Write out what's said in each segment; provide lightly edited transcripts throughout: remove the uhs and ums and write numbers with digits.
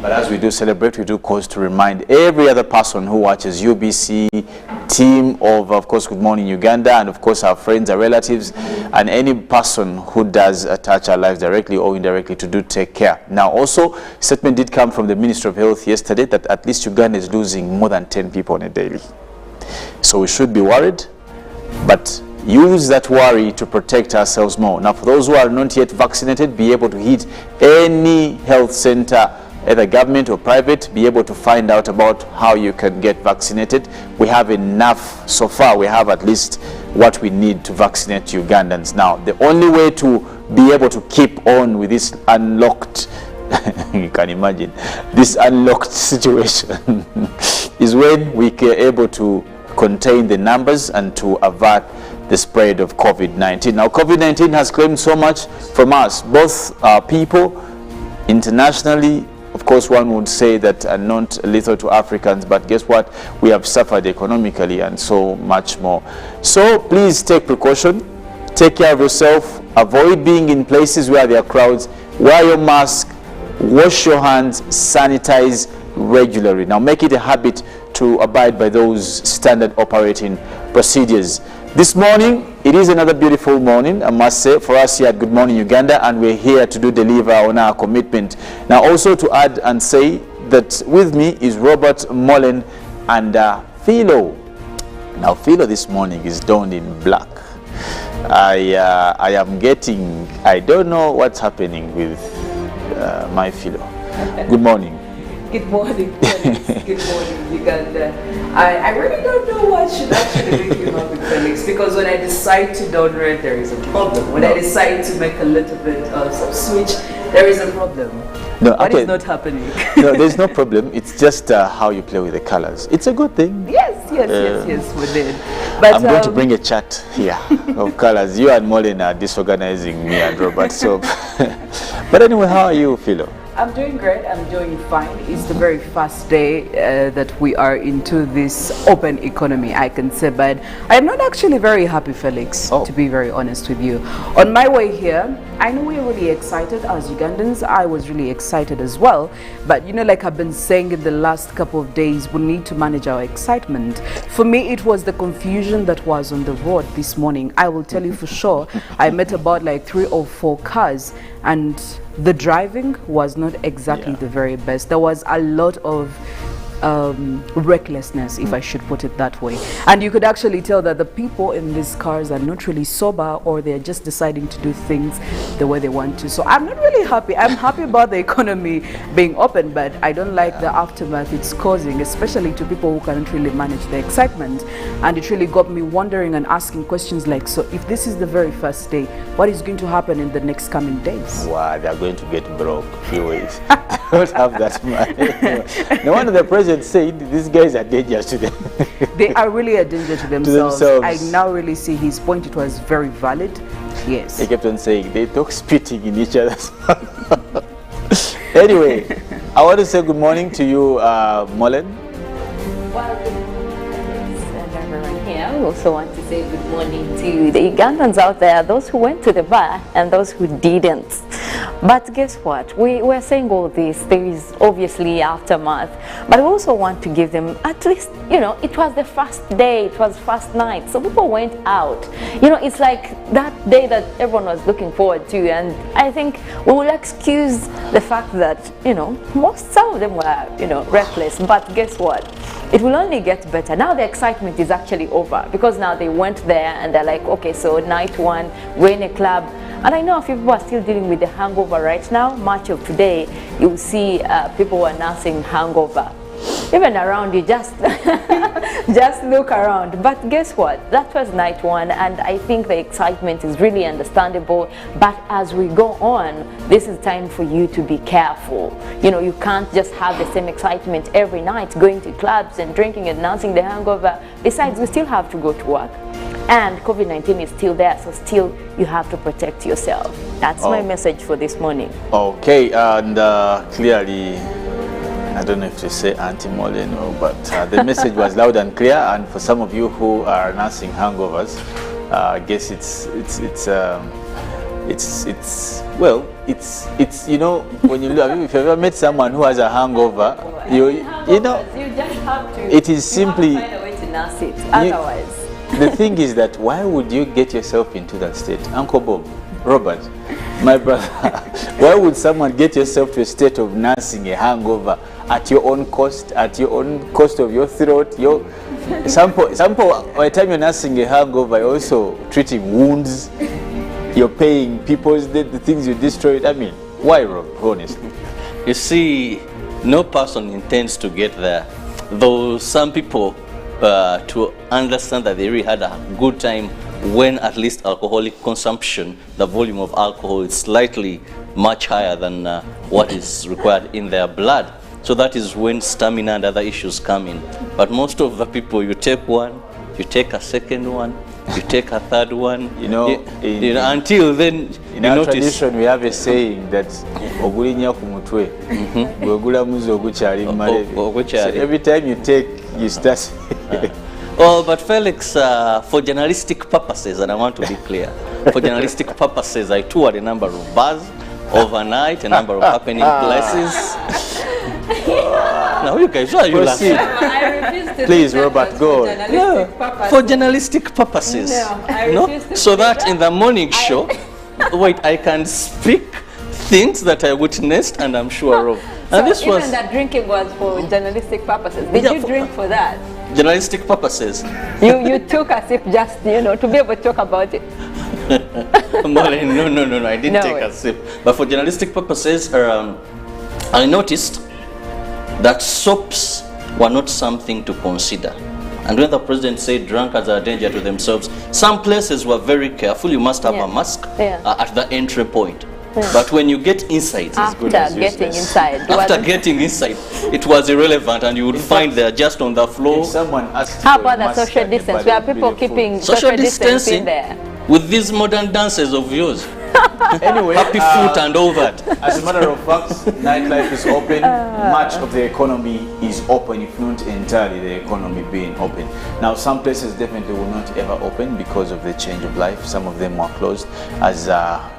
But as we do celebrate, we do cause to remind every other person who watches UBC, team of course, Good Morning Uganda, and of course our friends, our relatives, and any person who does touch our lives directly or indirectly to do take care. Now also, statement did come from the Ministry of Health yesterday that at least Uganda is losing more than 10 people on a daily. So we should be worried, but use that worry to protect ourselves more. Now, for those who are not yet vaccinated, be able to hit any health center, either government or private, be able to find out about how you can get vaccinated. We have enough so far. We have at least what we need to vaccinate Ugandans. Now, the only way to be able to keep on with this unlocked, you can imagine, this unlocked situation is when we are able to contain the numbers and to avert the spread of COVID-19. Now, COVID-19 has claimed so much from us, both people, internationally. Of course, one would say that are not lethal to Africans, but guess what? We have suffered economically and so much more. So please take precaution, take care of yourself, avoid being in places where there are crowds, wear your mask, wash your hands, sanitize regularly. Now make it a habit to abide by those standard operating procedures. This morning, it is another beautiful morning, I must say, for us here at Good Morning Uganda, and we're here to deliver on our commitment. Now, also to add and say that with me is Robert, Mollen, and Philo. Now, Philo this morning is donned in black. I am getting, I don't know what's happening with my Philo. Good morning. Good morning, Felix. Good morning, Uganda. I really don't know what should actually make you happy, Felix, because when I decide to don red, there is a problem. When I decide to make a little bit of some switch, there is a problem. No, what is not happening? No, there's no problem. It's just how you play with the colors. It's a good thing. Yes, we did. But I'm going to bring a chart here of colors. You and Mollen are disorganizing me and Robert. So, but anyway, how are you, Philo? I'm doing great. I'm doing fine. It's the very first day that we are into this open economy, I can say, but I'm not actually very happy, Felix, to be very honest with you. On my way here, I know we're really excited as Ugandans. I was really excited as well, but you know, like I've been saying in the last couple of days, we need to manage our excitement. For me, it was the confusion that was on the road this morning. I will tell you for sure, I met about like 3 or 4 cars, and the driving was not exactly the very best. There was a lot of recklessness, if I should put it that way, and you could actually tell that the people in these cars are not really sober, or they're just deciding to do things the way they want to. So I'm not really happy. I'm happy about the economy being open, but I don't like the aftermath it's causing, especially to people who can't really manage the excitement. And it really got me wondering and asking questions like, so if this is the very first day, what is going to happen in the next coming days? Wow, they're going to get broke few ways. Don't have that money. No wonder the president said these guys are dangerous to them. They are really a danger to themselves. I now really see his point. It was very valid. Yes. He kept on saying they talk spitting in each other's mouth. Anyway, I want to say good morning to you, Mollen. Well, good morning, and everyone here. I also want to say good morning to the Ugandans out there, those who went to the bar and those who didn't. But guess what? We're saying all this. There is obviously aftermath, but we also want to give them at least, you know, it was the first day, it was first night, so people went out. You know, it's like that day that everyone was looking forward to, and I think we will excuse the fact that, you know, some of them were, you know, reckless. But guess what? It will only get better. Now the excitement is actually over, because now they went there and they're like, okay, so night 1, we're in a club. And I know a few people are still dealing with the hangover right now. Much of today, you'll see people announcing hangover. Even around you, just just look around. But guess what? That was night 1, and I think the excitement is really understandable. But as we go on, this is time for you to be careful. You know, you can't just have the same excitement every night, going to clubs and drinking and announcing the hangover. Besides, we still have to go to work. And COVID-19 is still there, so still you have to protect yourself. That's my message for this morning. Okay, and clearly, I don't know if to say anti-Mollen, but the message was loud and clear. And for some of you who are nursing hangovers, I guess it's well, it's you know, when you look, if you've ever met someone who has a hangover, you know, you just have to. it is simply. Find a way to nurse it. Otherwise. The thing is that why would you get yourself into that state? Uncle Bob, Robert, my brother, why would someone get yourself to a state of nursing a hangover at your own cost of your throat? Some by the time you're nursing a hangover, you're also treating wounds, you're paying people the things you destroyed. I mean, why, Rob, honestly? You see, no person intends to get there, though some people to understand that they really had a good time when at least alcoholic consumption, the volume of alcohol is slightly much higher than what is required in their blood. So that is when stamina and other issues come in. But most of the people, you take one, you take a second one, you take a third one, until then in our tradition we have a saying that ogulinya ku mutwe gwegula muzi ogukyali male. So every time you take, you start. Oh, but Felix, for journalistic purposes, and I want to be clear, for journalistic purposes, I toured a number of bars overnight, a number of happening places. Now you guys, why are you laughing? Please, Robert, go. For journalistic purposes. No, so that in the morning show, wait, I can speak things that I witnessed, and I'm sure of. And this was even that drinking was for journalistic purposes. Did you drink for that? Journalistic purposes. You took a sip just, to be able to talk about it. Mollen, no, I didn't take a sip. But for journalistic purposes, I noticed that soaps were not something to consider. And when the president said drunkards are a danger to themselves, some places were very careful. You must have a mask at the entry point. But when you get inside, after getting inside, it was irrelevant, and you would find they're just on the floor. If someone asks how about the social distance? Where people keeping social distancing there? With these modern dances of yours. Anyway, happy foot and all that. As a matter of fact, nightlife is open. Much of the economy is open, if not entirely the economy being open. Now, some places definitely will not ever open because of the change of life. Some of them were closed. As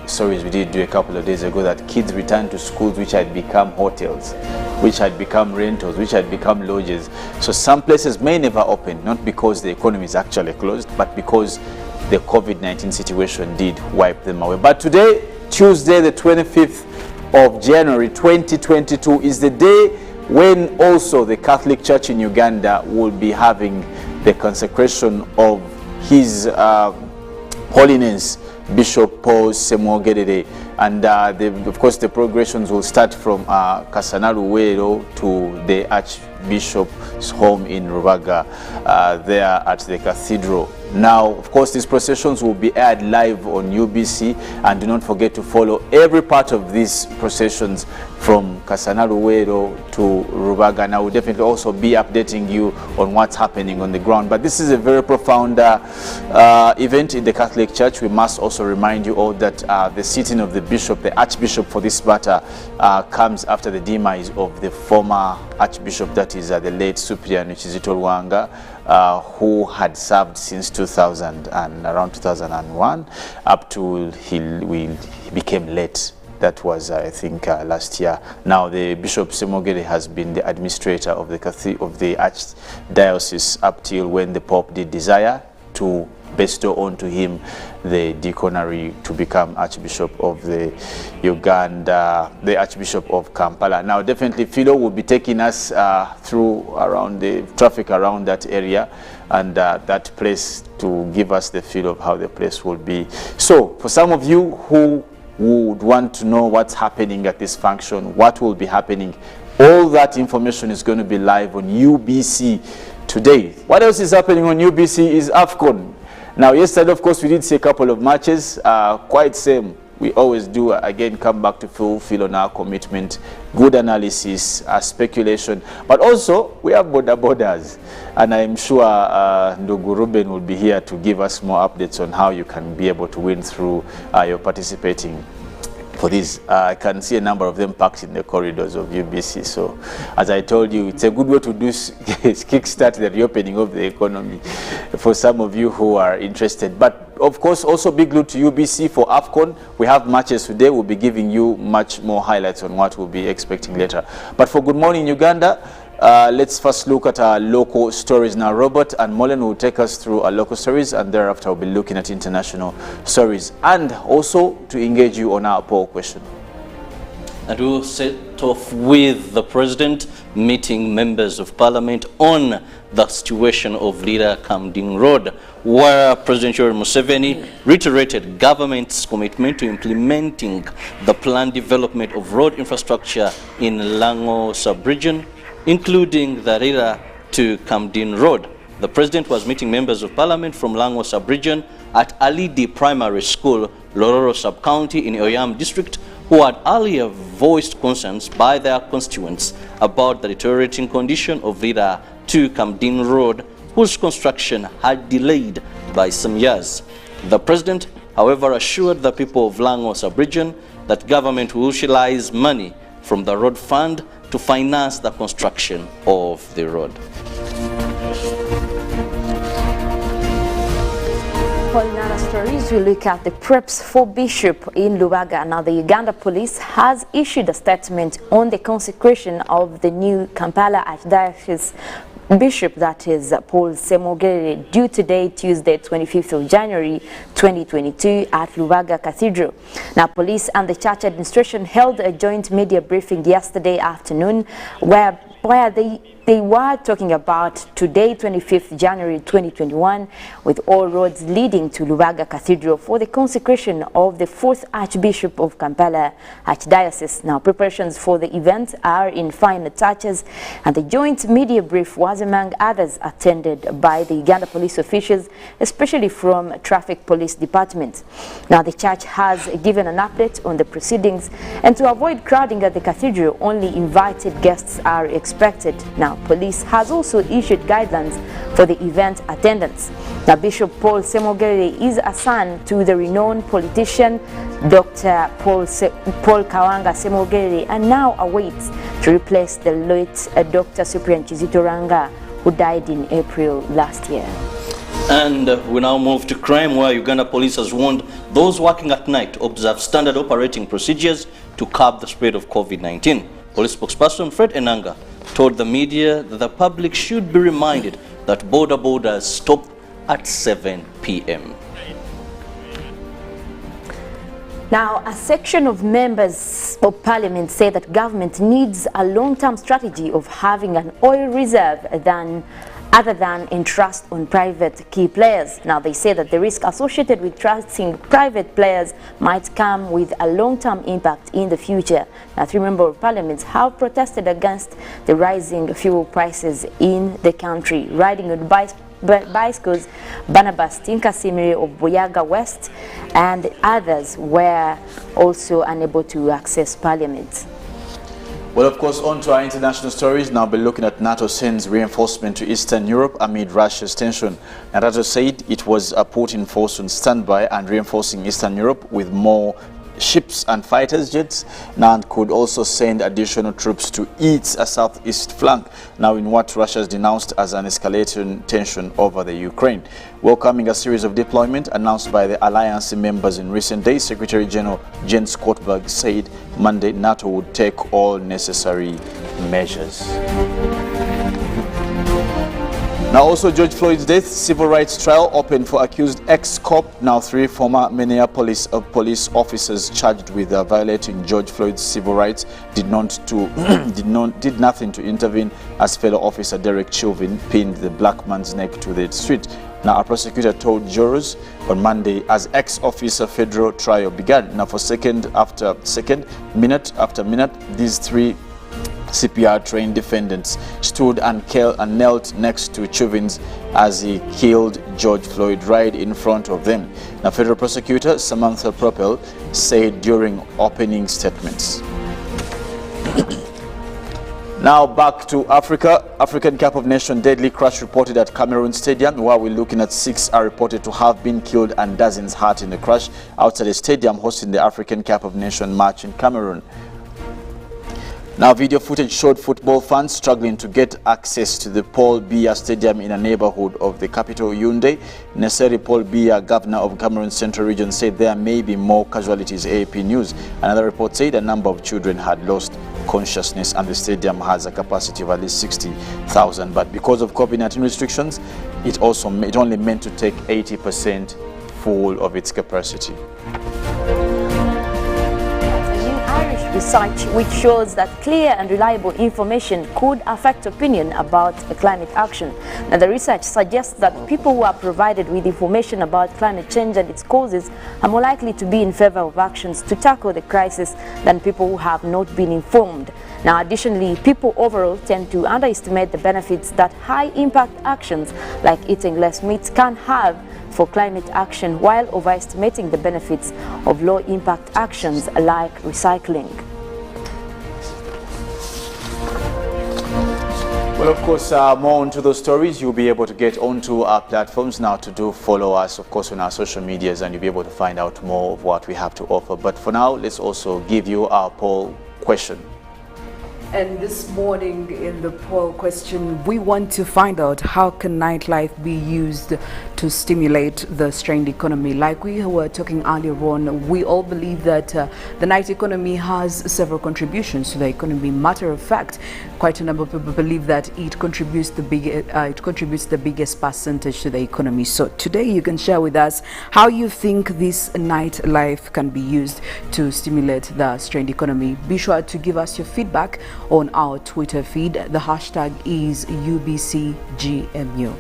stories we did do a couple of days ago, that kids returned to schools which had become hotels, which had become rentals, which had become lodges. So some places may never open, not because the economy is actually closed, but because the COVID-19 situation did wipe them away. But today, Tuesday, the 25th of January 2022, is the day when also the Catholic Church in Uganda will be having the consecration of His Holiness Bishop Paul Semwogerere. And of course, the progressions will start from Kasanaluwero to the Archbishop's home in Rubaga, there at the cathedral. Now, of course, these processions will be aired live on UBC, and do not forget to follow every part of these processions from Kasanaluwero to Rubaga. And I will definitely also be updating you on what's happening on the ground. But this is a very profound event in the Catholic Church. We must also remind you all that the sitting of the bishop, the Archbishop for this matter, comes after the demise of the former Archbishop, that is the late Cyprian Kizito, who had served since 2000 and around 2001 up to he became late. That was, I think, last year. Now, the Bishop Semwogerere has been the administrator of the Archdiocese up till when the Pope did desire to bestow onto him the deaconry to become Archbishop of the Uganda, the Archbishop of Kampala. Now, definitely, Philo will be taking us through around the traffic around that area and that place to give us the feel of how the place will be. So, for some of you who would want to know what's happening at this function, what will be happening, all that information is going to be live on UBC today. What else is happening on UBC is AFCON. Now, yesterday, of course, we did see a couple of matches, quite same. We always do, again, come back to fulfill on our commitment, good analysis, speculation, but also we have borders. And I'm sure Ndugu Ruben will be here to give us more updates on how you can be able to win through your participating for this. I can see a number of them packed in the corridors of UBC. So, as I told you, it's a good way to do kickstart the reopening of the economy for some of you who are interested. But of course, also be glued to UBC for AFCON. We have matches today. We'll be giving you much more highlights on what we'll be expecting later. But for Good Morning Uganda, let's first look at our local stories now. Robert and Mollen will take us through our local stories, and thereafter we'll be looking at international stories, and also to engage you on our poll question. And we'll set off with the President meeting members of Parliament on the situation of Lira Kamding Road, where President Yoweri Museveni reiterated government's commitment to implementing the planned development of road infrastructure in Lango sub-region, including the Lira to Kamding Road. The President was meeting members of Parliament from Lango sub-region at Alidi Primary School, Lororo sub-county in Oyam district, who had earlier voiced concerns by their constituents about the deteriorating condition of Lira to Kamding Road, whose construction had delayed by some years. The President, however, assured the people of Lango sub-region that government will utilize money from the road fund to finance the construction of the road. For another stories, we look at the preps for Bishop in Lubaga. Now, the Uganda police has issued a statement on the consecration of the new Kampala Archdiocese Bishop, that is Paul Semogere, due today, Tuesday, 25th of January 2022 at Lubaga Cathedral. Now, police and the church administration held a joint media briefing yesterday afternoon where they were talking about today, 25th January 2021, with all roads leading to Lubaga Cathedral for the consecration of the 4th Archbishop of Kampala Archdiocese. Now, preparations for the event are in final touches, and the joint media brief was, among others, attended by the Uganda police officials, especially from Traffic Police Department. Now, the church has given an update on the proceedings, and to avoid crowding at the cathedral, only invited guests are expected. Now, police has also issued guidelines for the event attendance. Now, Bishop Paul Semogere is a son to the renowned politician Dr. Paul Kawanga Semogere, and now awaits to replace the late Dr. Cyprian Chizitoranga, who died in April last year. And we now move to crime, where Uganda police has warned those working at night to observe standard operating procedures to curb the spread of COVID-19. Police spokesperson Fred Enanga told the media that the public should be reminded that borders stop at 7 p.m. Now, a section of members of parliament say that government needs a long-term strategy of having an oil reserve other than entrust on private key players. Now, they say that the risk associated with trusting private players might come with a long-term impact in the future. Now, 3 members of parliament have protested against the rising fuel prices in the country. Riding on bicycles, Barnabas Tinkasimiri of Buyaga West and others were also unable to access parliament. Well, of course, on to our international stories. Now we'll be looking at NATO sends reinforcement to Eastern Europe amid Russia's tension. NATO said it was put in force on standby and reinforcing Eastern Europe with more ships and fighters jets, now could also send additional troops to its southeast flank, now in what Russia has denounced as an escalating tension over the Ukraine. Welcoming a series of deployment announced by the alliance members in recent days, Secretary General Jens Stoltenberg said Monday NATO would take all necessary measures. Now also George Floyd's death, civil rights trial open for accused ex-cop, now 3 former Minneapolis police officers charged with violating George Floyd's civil rights did nothing to intervene as fellow officer Derek Chauvin pinned the black man's neck to the street. Now a prosecutor told jurors on Monday as ex-officer federal trial began. Now for minute after minute, these 3 CPR-trained defendants stood and knelt next to Chauvin's as he killed George Floyd right in front of them. Now, federal prosecutor Samantha Propel said during opening statements. Now back to Africa. African Cup of Nations deadly crash reported at Cameroon Stadium, while we're looking at 6 are reported to have been killed and dozens hurt in the crash outside the stadium hosting the African Cup of Nations match in Cameroon. Now, video footage showed football fans struggling to get access to the Paul Biya Stadium in a neighborhood of the capital, Yaoundé. Neseri Paul Biya, governor of Cameroon's Central Region, said there may be more casualties. AAP News. Another report said a number of children had lost consciousness and the stadium has a capacity of at least 60,000. But because of COVID-19 restrictions, it only meant to take 80% full of its capacity. Research which shows that clear and reliable information could affect opinion about climate action. Now, the research suggests that people who are provided with information about climate change and its causes are more likely to be in favor of actions to tackle the crisis than people who have not been informed. Now, additionally, people overall tend to underestimate the benefits that high-impact actions like eating less meat can have for climate action, while overestimating the benefits of low-impact actions like recycling. Well, of course, more onto those stories, you'll be able to get onto our platforms now to do follow us, of course, on our social medias, and you'll be able to find out more of what we have to offer. But for now, let's also give you our poll question. And this morning in the poll question, we want to find out how can nightlife be used to stimulate the strained economy. Like we were talking earlier on, we all believe that the night economy has several contributions to the economy. Matter of fact, quite a number of people believe that it contributes the biggest percentage to the economy. So today you can share with us how you think this nightlife can be used to stimulate the strained economy. Be sure to give us your feedback on our Twitter feed. The hashtag is UBCGMU.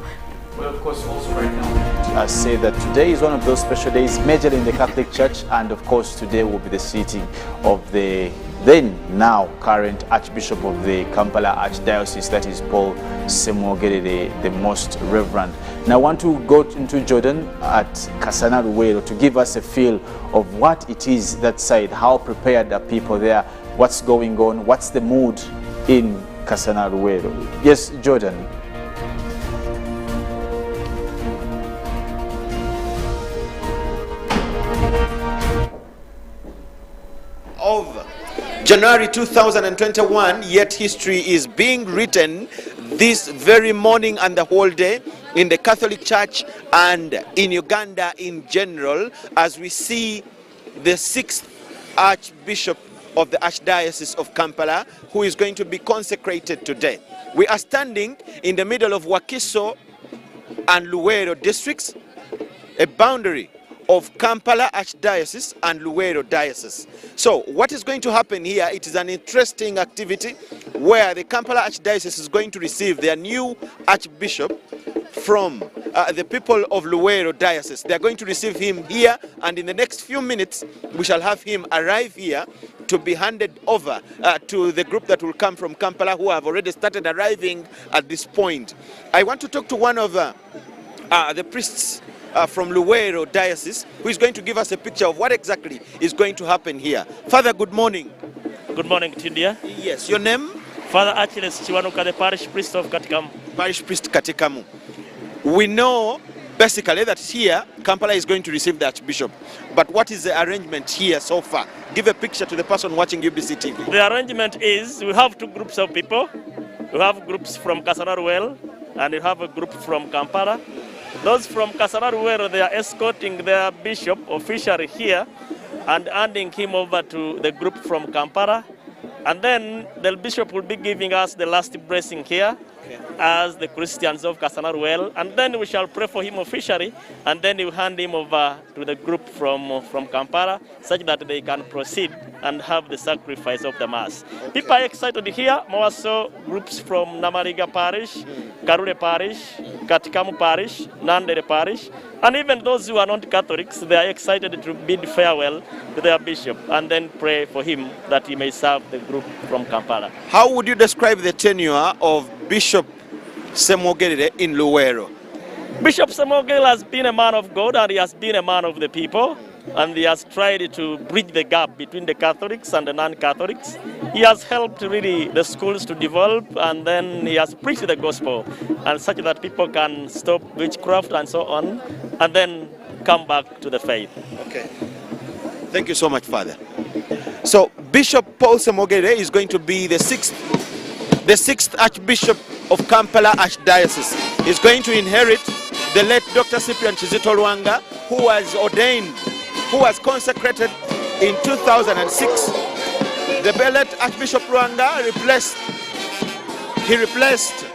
Well, of course, also right now, I say that today is one of those special days, majorly in the Catholic Church, and of course today will be the sitting of the then now current Archbishop of the Kampala Archdiocese, that is Paul Semwogerere, the Most Reverend. Now I want to go into Jordan at Kasana Luwero to give us a feel of what it is that side, how prepared are people there, what's going on, what's the mood in Kasana Luwero. Yes, Jordan. Of January 2021, yet history is being written this very morning and the whole day in the Catholic Church and in Uganda in general, as we see the 6th Archbishop of the Archdiocese of Kampala, who is going to be consecrated today. We are standing in the middle of Wakiso and Luwero districts, a boundary of Kampala Archdiocese and Luwero Diocese. So what is going to happen here, it is an interesting activity where the Kampala Archdiocese is going to receive their new Archbishop from the people of Luwero Diocese. They are going to receive him here, and in the next few minutes we shall have him arrive here to be handed over to the group that will come from Kampala, who have already started arriving at this point. I want to talk to one of the priests from Luwero Diocese, who is going to give us a picture of what exactly is going to happen here. Father, good morning. Good morning, Tindia. Yes, your name? Father Achilles Chiwanuka, the parish priest of Katikamu. Parish priest Katikamu. We know basically that here Kampala is going to receive the Archbishop, but what is the arrangement here so far? Give a picture to the person watching UBC TV. The arrangement is we have two groups of people. We have groups from Kasararuel and we have a group from Kampala. Those from Kasararuel, they are escorting their bishop officially here and handing him over to the group from Kampala. And then the bishop will be giving us the last blessing here as the Christians of Kasararuel. And then we shall pray for him officially, and then we hand him over to the group from Kampala, such that they can proceed and have the sacrifice of the Mass. People are excited here, more so groups from Namariga Parish, Karure Parish, Katikamu Parish, Nandere Parish, and even those who are not Catholics, they are excited to bid farewell to their bishop and then pray for him that he may serve the group from Kampala. How would you describe the tenure of Bishop Semwogerere in Luwero? Bishop Semwogerere has been a man of God, and he has been a man of the people, and he has tried to bridge the gap between the Catholics and the non-Catholics. He has helped really the schools to develop, and then he has preached the gospel, and such that people can stop witchcraft and so on, and then come back to the faith. Okay. Thank you so much, Father. So Bishop Paul Semogere is going to be the sixth Archbishop of Kampala Archdiocese. He's going to inherit the late Dr. Cyprian Kizito Lwanga, who was ordained, who was consecrated in 2006. The late Archbishop Lwanga replaced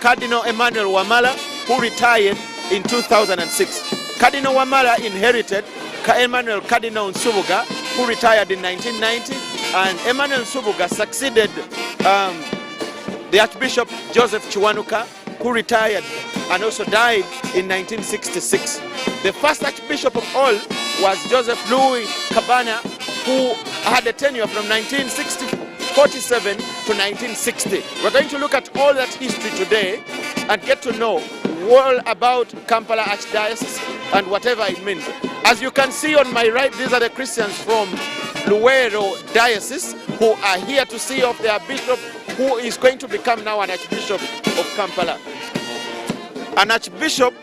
Cardinal Emmanuel Wamala, who retired in 2006. Cardinal Wamala inherited Emmanuel Cardinal Nsubuga, who retired in 1990, and Emmanuel Nsubuga succeeded the Archbishop Joseph Chiwanuka, who retired and also died in 1966. The first Archbishop of all was Joseph Louis Kabana, who had a tenure from 1947 to 1960. We're going to look at all that history today and get to know all about Kampala Archdiocese and whatever it means. As you can see on my right, these are the Christians from Luwero Diocese who are here to see off their bishop, who is going to become now an Archbishop of Kampala. An Archbishop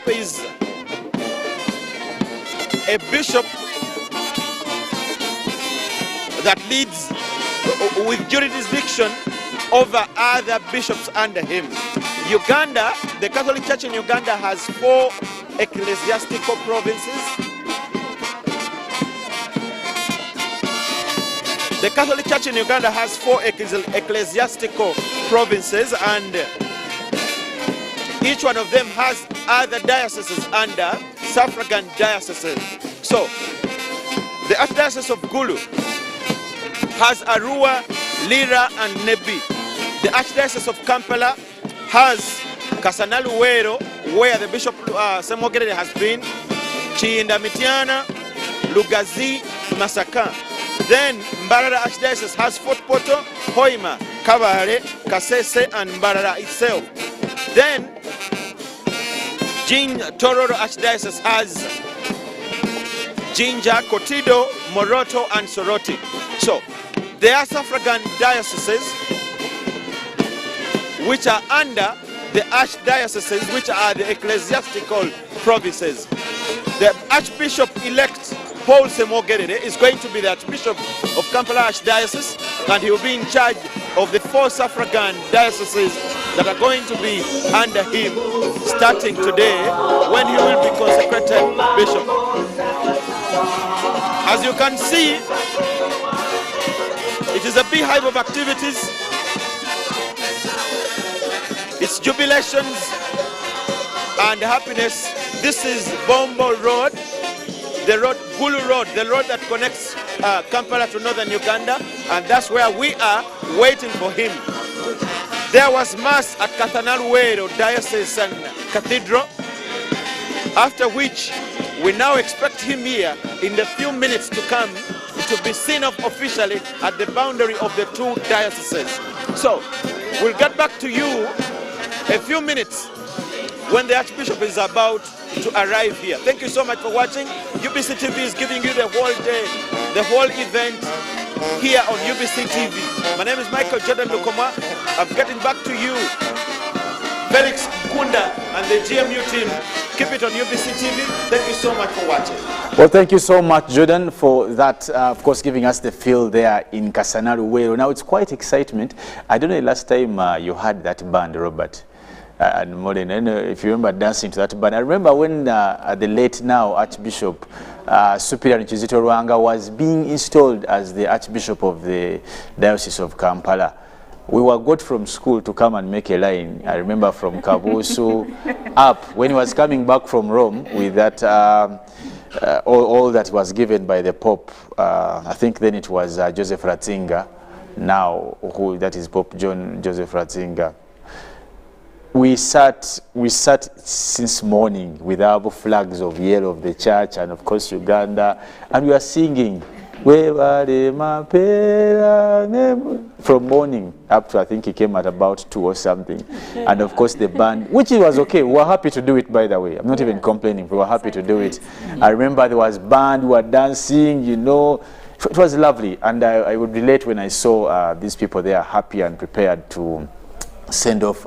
is a bishop that leads with jurisdiction over other bishops under him. Uganda, the Catholic Church in Uganda has 4 ecclesiastical provinces. The Catholic Church in Uganda has 4 ecclesiastical provinces, and each one of them has other dioceses under suffragan dioceses. So, the Archdiocese of Gulu has Arua, Lira, and Nebi. The Archdiocese of Kampala has Kasana Luwero, where the Bishop Semogere has been, Chiinda Mitiana, Lugazi, Masaka. Then Mbarara Archdiocese has Fort Poto, Hoima, Kabare, Kasese, and Mbarara itself. Then Tororo Archdiocese has Jinja, Kotido, Moroto, and Soroti. So there are suffragan dioceses which are under the archdioceses, which are the ecclesiastical provinces. The Archbishop-elect Paul Semogere is going to be the Archbishop of Kampala Archdiocese, and he will be in charge of the 4 suffragan dioceses that are going to be under him starting today, when he will be consecrated bishop. As you can see, it is a beehive of activities. It's jubilations and happiness. This is Bombo Road, the road, Gulu Road, the road that connects Kampala to northern Uganda, and that's where we are waiting for him. There was Mass at Kathanaluwero Diocesan Cathedral, after which we now expect him here in the few minutes to come to be seen off officially at the boundary of the 2 dioceses. So, we'll get back to you a few minutes when the Archbishop is about to arrive here. Thank you so much for watching. UBC TV is giving you the whole day, the whole event here on UBC TV. My name is Michael Jordan Lukoma. I'm getting back to you. Felix, Nkunda, and the GMU team. Keep it on UBC TV. Thank you so much for watching. Well, thank you so much, Jordan, for that, of course, giving us the feel there in Kasanaluwero. Now, it's quite excitement. I don't know, last time you had that band, Robert, and Mollen. I don't know if you remember dancing to that band. I remember when the late now Archbishop Superior Nkizito Lwanga was being installed as the Archbishop of the Diocese of Kampala. We were got from school to come and make a line. I remember from Kabusu up when he was coming back from Rome with that all that was given by the Pope. I think then it was Joseph Ratzinger, now that is Pope John Joseph Ratzinger. We sat since morning with our flags of yellow of the church and of course Uganda, and we were singing from morning up to, I think he came at about 2 or something. And of course the band, which was okay. We were happy to do it, by the way. I'm not even complaining. We were happy to do it. I remember there was band, we were dancing, you know. It was lovely. And I would relate when I saw these people there happy and prepared to send off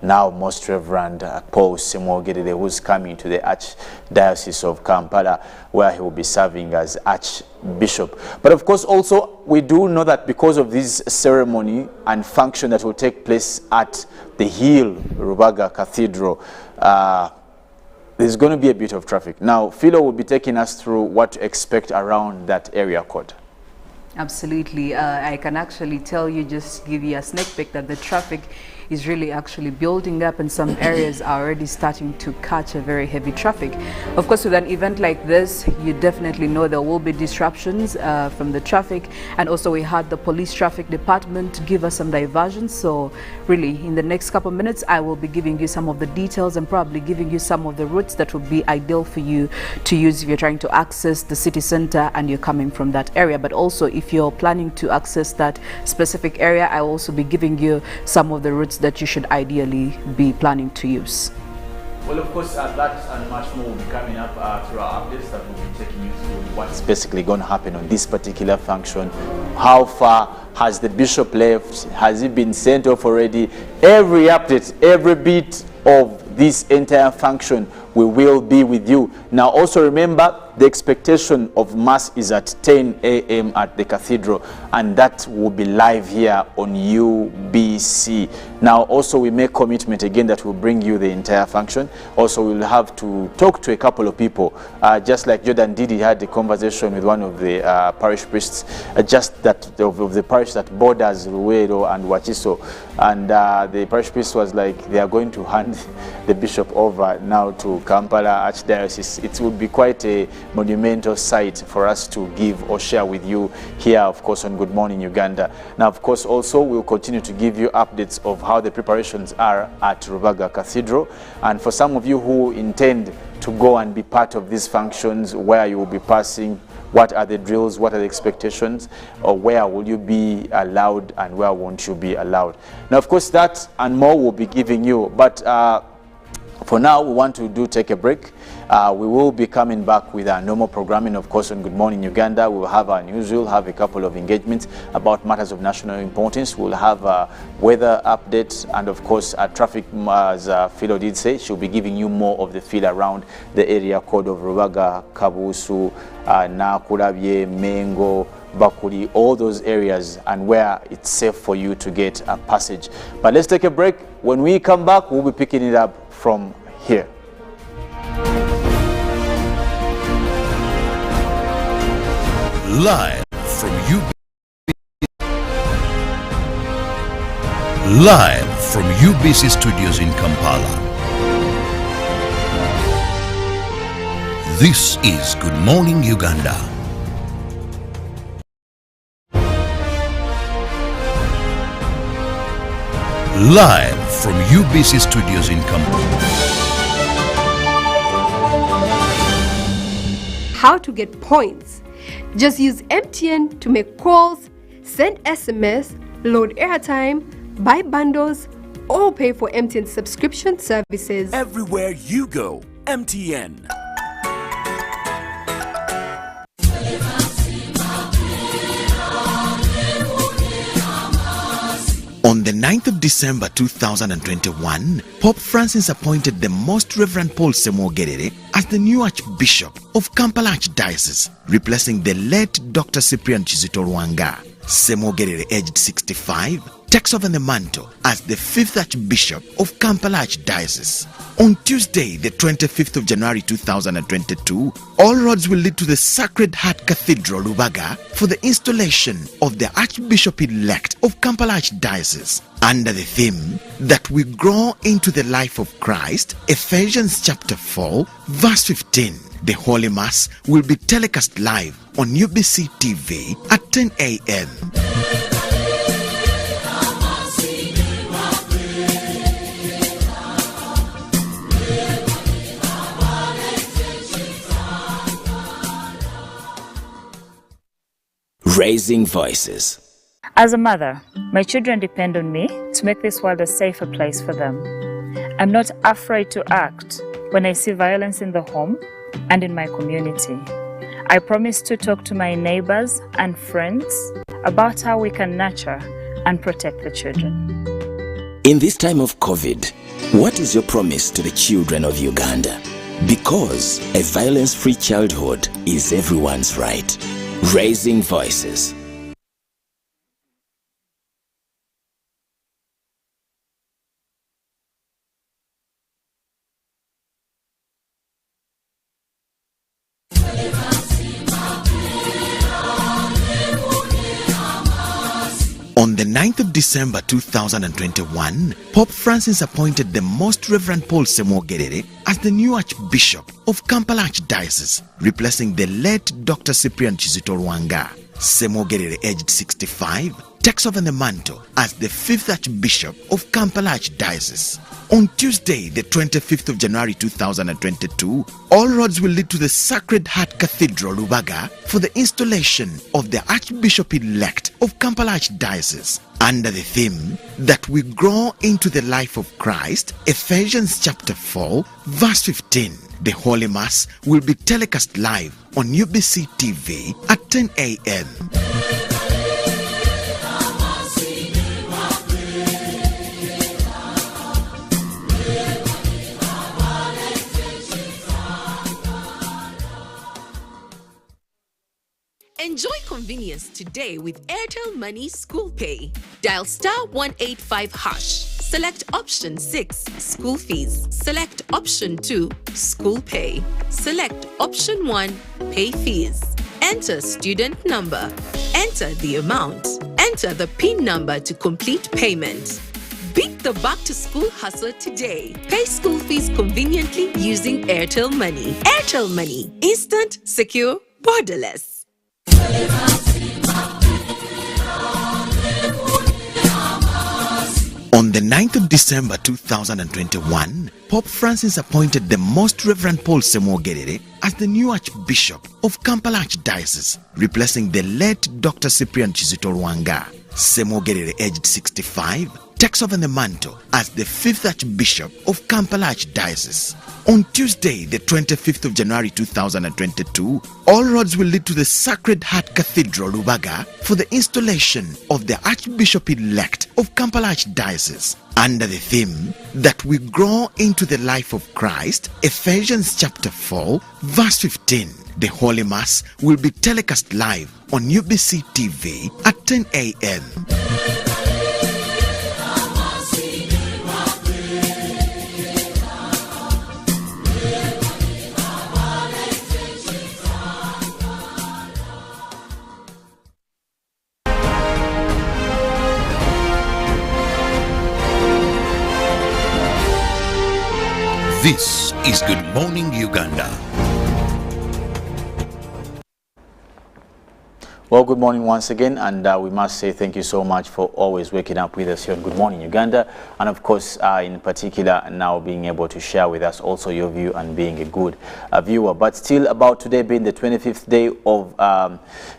now Most Reverend Paul Semwogedere, who's coming to the Archdiocese of Kampala, where he will be serving as Archbishop. But of course also we do know that because of this ceremony and function that will take place at the Hill Rubaga Cathedral, there's going to be a bit of traffic. Now, Philo will be taking us through what to expect around that area code. Absolutely. I can actually tell you, just give you a sneak peek, that the traffic is really actually building up, and some areas are already starting to catch a very heavy traffic. Of course, with an event like this, you definitely know there will be disruptions from the traffic, and also we had the police traffic department give us some diversions. So really, in the next couple of minutes, I will be giving you some of the details and probably giving you some of the routes that would be ideal for you to use if you're trying to access the city center and you're coming from that area. But also, if you're planning to access that specific area, I will also be giving you some of the routes that you should ideally be planning to use. Well, of course, that and much more will be coming up through our updates that will be taking you through what's basically going to happen on this particular function. How far has the bishop left? Has he been sent off already? Every update, every bit of this entire function, we will be with you. Now, also remember, the expectation of Mass is at 10 a.m. at the cathedral, and that will be live here on UBC. Now, also we make commitment again that we'll bring you the entire function. Also, we'll have to talk to a couple of people, just like Jordan did. He had a conversation with one of the parish priests, just that of the parish that borders Luweero and Wachiso, and the parish priest was like, they are going to hand the bishop over now to Kampala Archdiocese. It would be quite a monumental sight for us to give or share with you here, of course, on Good Morning Uganda. Now, of course, also we'll continue to give you updates of how the preparations are at Rubaga Cathedral. And for some of you who intend to go and be part of these functions, where you will be passing, what are the drills, what are the expectations, or where will you be allowed and where won't you be allowed. Now, of course, that and more we'll be giving you, but for now, we want to take a break. We will be coming back with our normal programming, of course, on Good Morning Uganda. We will have our news, we'll have a couple of engagements about matters of national importance. We'll have weather updates, and of course, traffic, as Philo did say, she'll be giving you more of the feel around the area code of Rubaga, Kabusu, Nakulabye, Mengo, Bakuri, all those areas, and where it's safe for you to get a passage. But let's take a break. When we come back, we'll be picking it up from here. Live from UBC Studios in Kampala. This is Good Morning Uganda. Live from UBC Studios in Kampala. How to get points. Just use MTN to make calls, send SMS, load airtime, buy bundles, or pay for MTN subscription services. Everywhere you go, MTN. On the 9th of December 2021, Pope Francis appointed the Most Reverend Paul Semwogedere as the new Archbishop of Kampala Archdiocese, replacing the late Dr. Cyprian Kizito Lwanga. Semwogedere, aged 65, takes over the mantle as the 5th Archbishop of Kampala Archdiocese. On Tuesday, the 25th of January 2022, all roads will lead to the Sacred Heart Cathedral, Rubaga, for the installation of the Archbishop-elect of Kampala Archdiocese. Under the theme that we grow into the life of Christ, Ephesians chapter 4, verse 15. The Holy Mass will be telecast live on UBC TV at 10 a.m. Raising voices. As a mother, my children depend on me to make this world a safer place for them. I'm not afraid to act when I see violence in the home and in my community. I promise to talk to my neighbors and friends about how we can nurture and protect the children. In this time of COVID, What is your promise to the children of Uganda? Because a violence-free childhood is everyone's right. Raising Voices. On the 9th of December 2021, Pope Francis appointed the Most Reverend Paul Semwogerere as the new Archbishop of Kampala Archdiocese, replacing the late Dr. Cyprian Kizito Lwanga. Semwogerere, aged 65, takes over the mantle as the 5th Archbishop of Kampala Archdiocese. On Tuesday, the 25th of January 2022, all roads will lead to the Sacred Heart Cathedral, Lubaga, for the installation of the Archbishop-elect of Kampala Archdiocese, under the theme that we grow into the life of Christ, Ephesians chapter 4, verse 15. The Holy Mass will be telecast live on UBC TV at 10 a.m. Enjoy convenience today with Airtel Money School Pay. Dial *185#. Select option 6, school fees. Select option 2, school pay. Select option 1, pay fees. Enter student number. Enter the amount. Enter the PIN number to complete payment. Beat the back-to-school hustle today. Pay school fees conveniently using Airtel Money. Airtel Money. Instant, secure, borderless. On the 9th of December 2021, Pope Francis appointed the Most Reverend Paul Semwogerere as the new Archbishop of Kampala Archdiocese, replacing the late Dr. Cyprian Kizito Lwanga. Semwogerere, aged 65, takes over the mantle as the 5th Archbishop of Kampala Archdiocese. On Tuesday, the 25th of January 2022, all roads will lead to the Sacred Heart Cathedral, Lubaga, for the installation of the Archbishop-elect of Kampala Archdiocese, under the theme that we grow into the life of Christ, Ephesians chapter 4, verse 15. The Holy Mass will be telecast live on UBC TV at 10 a.m. This is Good Morning Uganda. Well, good morning once again, and we must say thank you so much for always waking up with us here on Good Morning Uganda, and of course, in particular, now being able to share with us also your view and being a good viewer. But still, about today being the 25th day of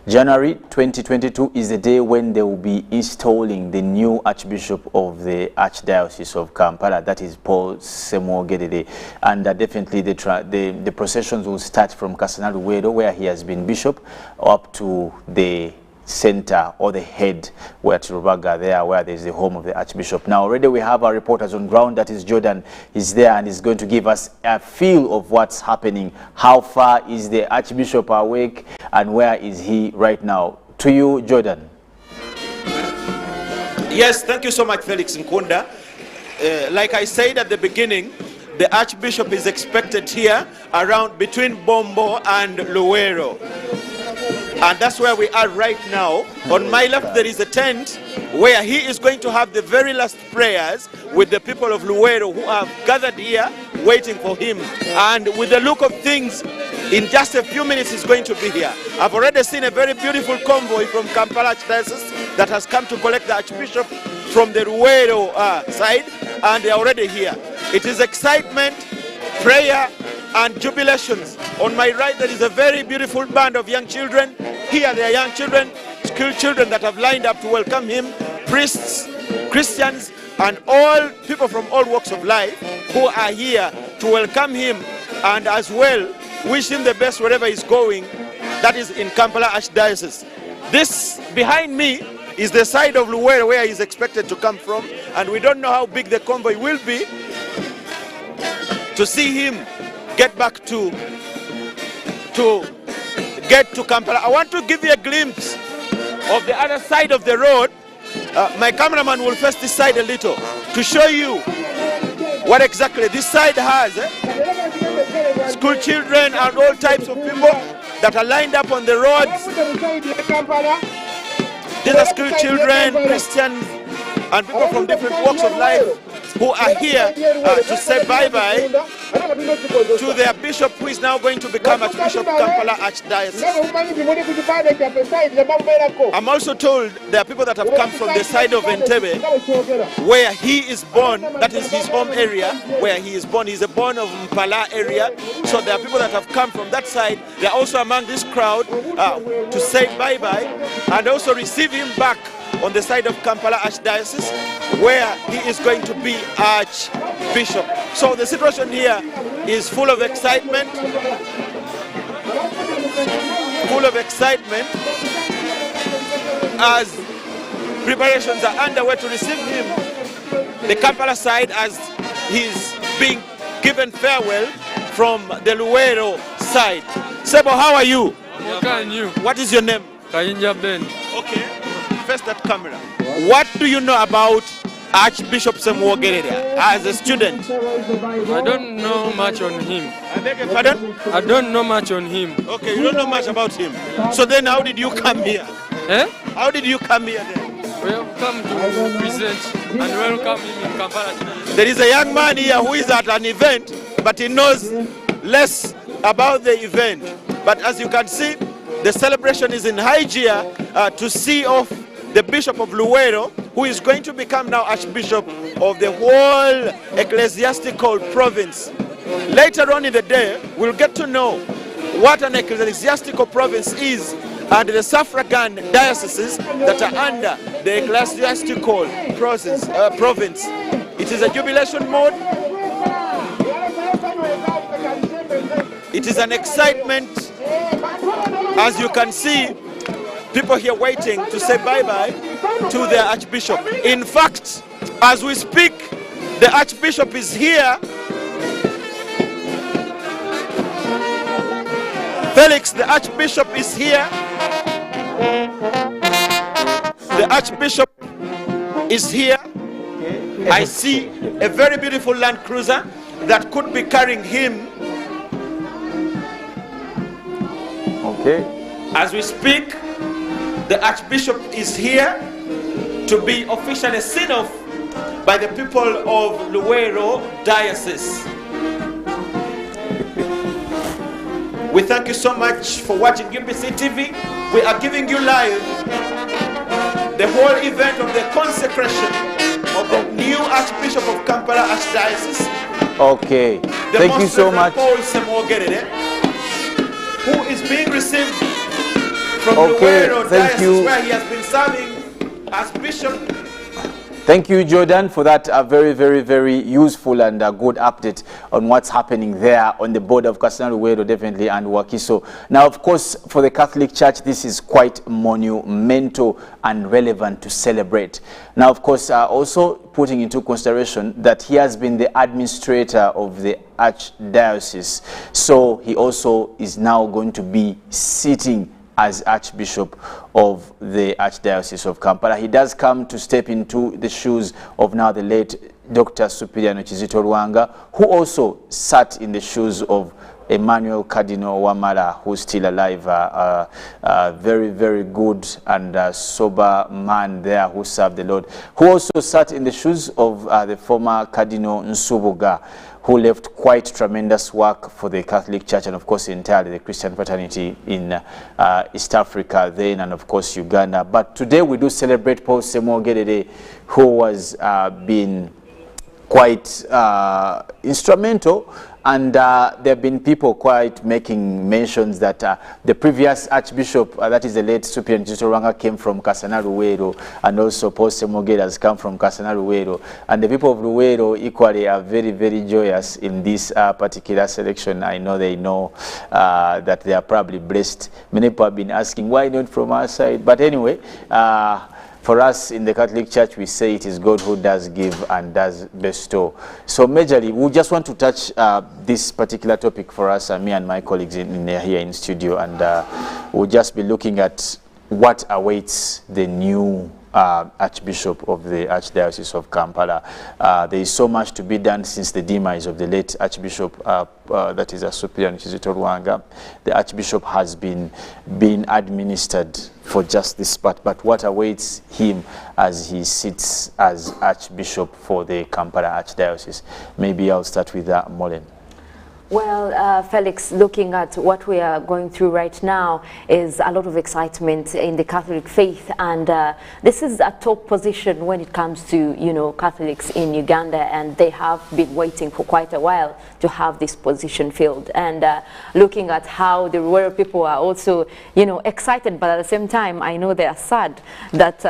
January 2022 is the day when they will be installing the new Archbishop of the Archdiocese of Kampala, that is Paul Semwogerere, and definitely the processions will start from Kasana-Luweero, where he has been bishop, up to the center or the head where Rubaga there, where there's the home of the Archbishop. Now already we have our reporters on ground, that is Jordan. He's there and he's going to give us a feel of what's happening. How far is the Archbishop awake and where is he right now? To you, Jordan. Yes, thank you so much, Felix Nkunda. Like I said at the beginning, the Archbishop is expected here around between Bombo and Luweero. And that's where we are right now. On my left, there is a tent where he is going to have the very last prayers with the people of Luweero who have gathered here waiting for him. And with the look of things, in just a few minutes he's going to be here. I've already seen a very beautiful convoy from Kampala Archdiocese that has come to collect the Archbishop from the Luweero side, and they're already here. It is excitement, prayer, and jubilations. On my right, there is a very beautiful band of young children. Here they are young children, school children that have lined up to welcome him, priests, Christians, and all people from all walks of life who are here to welcome him and as well wish him the best wherever he's going, that is in Kampala Archdiocese. This behind me is the side of Luweero where he's expected to come from, and we don't know how big the convoy will be, to see him get back to Kampala. I want to give you a glimpse of the other side of the road. My cameraman will face this side a little to show you what exactly this side has. School children and all types of people that are lined up on the roads. These are school children, Christians, and people from different walks of life who are here to say bye-bye to their bishop, who is now going to become Archbishop Kampala Archdiocese. I'm also told there are people that have come from the side of Entebbe, where he is born. That is his home area, where he is born. He's a born of Mpala area. So there are people that have come from that side. They are also among this crowd to say bye-bye and also receive him back on the side of Kampala Archdiocese, where he is going to be Archbishop. So the situation here is full of excitement. Full of excitement as preparations are underway to receive him, the Kampala side, as he's being given farewell from the Luwero side. Sebo, how are you? What is your name? Kayinja Ben. Okay. Face that camera. What do you know about Archbishop Semwogerere as a student? I don't know much on him. I beg your pardon? I don't know much on him. Okay, you don't know much about him. So then how did you come here? Eh? How did you come here then? We have come to present and welcome him in Kampala. There is a young man here who is at an event, but he knows less about the event. But as you can see, the celebration is in high gear to see off the Bishop of Luwero, who is going to become now Archbishop of the whole ecclesiastical province. Later on in the day, we'll get to know what an ecclesiastical province is and the suffragan dioceses that are under the ecclesiastical province. It is a jubilation mode. It is an excitement. As you can see, people here waiting to say bye-bye to their Archbishop. In fact, as we speak, the Archbishop is here. Felix, the Archbishop is here. The Archbishop is here. I see a very beautiful Land Cruiser that could be carrying him. Okay. As we speak, the Archbishop is here to be officially seen off by the people of Luwero Diocese. We thank you so much for watching UBC TV. We are giving you live the whole event of the consecration of the new Archbishop of Kampala Archdiocese. Okay, thank you so much. Paul Semwogerere, who is being received from Luwero Diocese, where he has been serving as Bishop. Thank you, Jordan, for that very, very, very useful and good update on what's happening there on the border of Luwero, definitely, and Wakiso. Now, of course, for the Catholic Church, this is quite monumental and relevant to celebrate. Now, of course, also putting into consideration that he has been the administrator of the Archdiocese. So he also is now going to be sitting as Archbishop of the Archdiocese of Kampala. He does come to step into the shoes of now the late Dr. Superior Kizito Lwanga, who also sat in the shoes of Emmanuel Cardinal Wamala, who's still alive, very, very good and sober man there who served the Lord, who also sat in the shoes of the former Cardinal Nsubuga, who left quite tremendous work for the Catholic Church and, of course, entirely the Christian fraternity in East Africa then, and, of course, Uganda. But today we do celebrate Paul Semwogerere, who was been quite instrumental, and there have been people quite making mentions that the previous Archbishop, that is the late Superior Kizito Lwanga, came from Kasana Luwero, and also Paul Semwogerere has come from Kasana Luwero. And the people of Luwero equally are very, very joyous in this particular selection. I know they know that they are probably blessed. Many people have been asking, why not from our side? But anyway, for us in the Catholic Church, we say it is God who does give and does bestow. So majorly, we just want to touch this particular topic for us, me and my colleagues here in studio, and we'll just be looking at what awaits the new Archbishop of the Archdiocese of Kampala. There is so much to be done since the demise of the late Archbishop, that is Nyonyintono Rwanga. The Archbishop has been administered for just this part, but what awaits him as he sits as Archbishop for the Kampala Archdiocese? Maybe I'll start with Mollen. Well, Felix, looking at what we are going through right now is a lot of excitement in the Catholic faith, and this is a top position when it comes to, you know, Catholics in Uganda, and they have been waiting for quite a while to have this position filled. And looking at how the rural people are also, you know, excited, but at the same time, I know they are sad that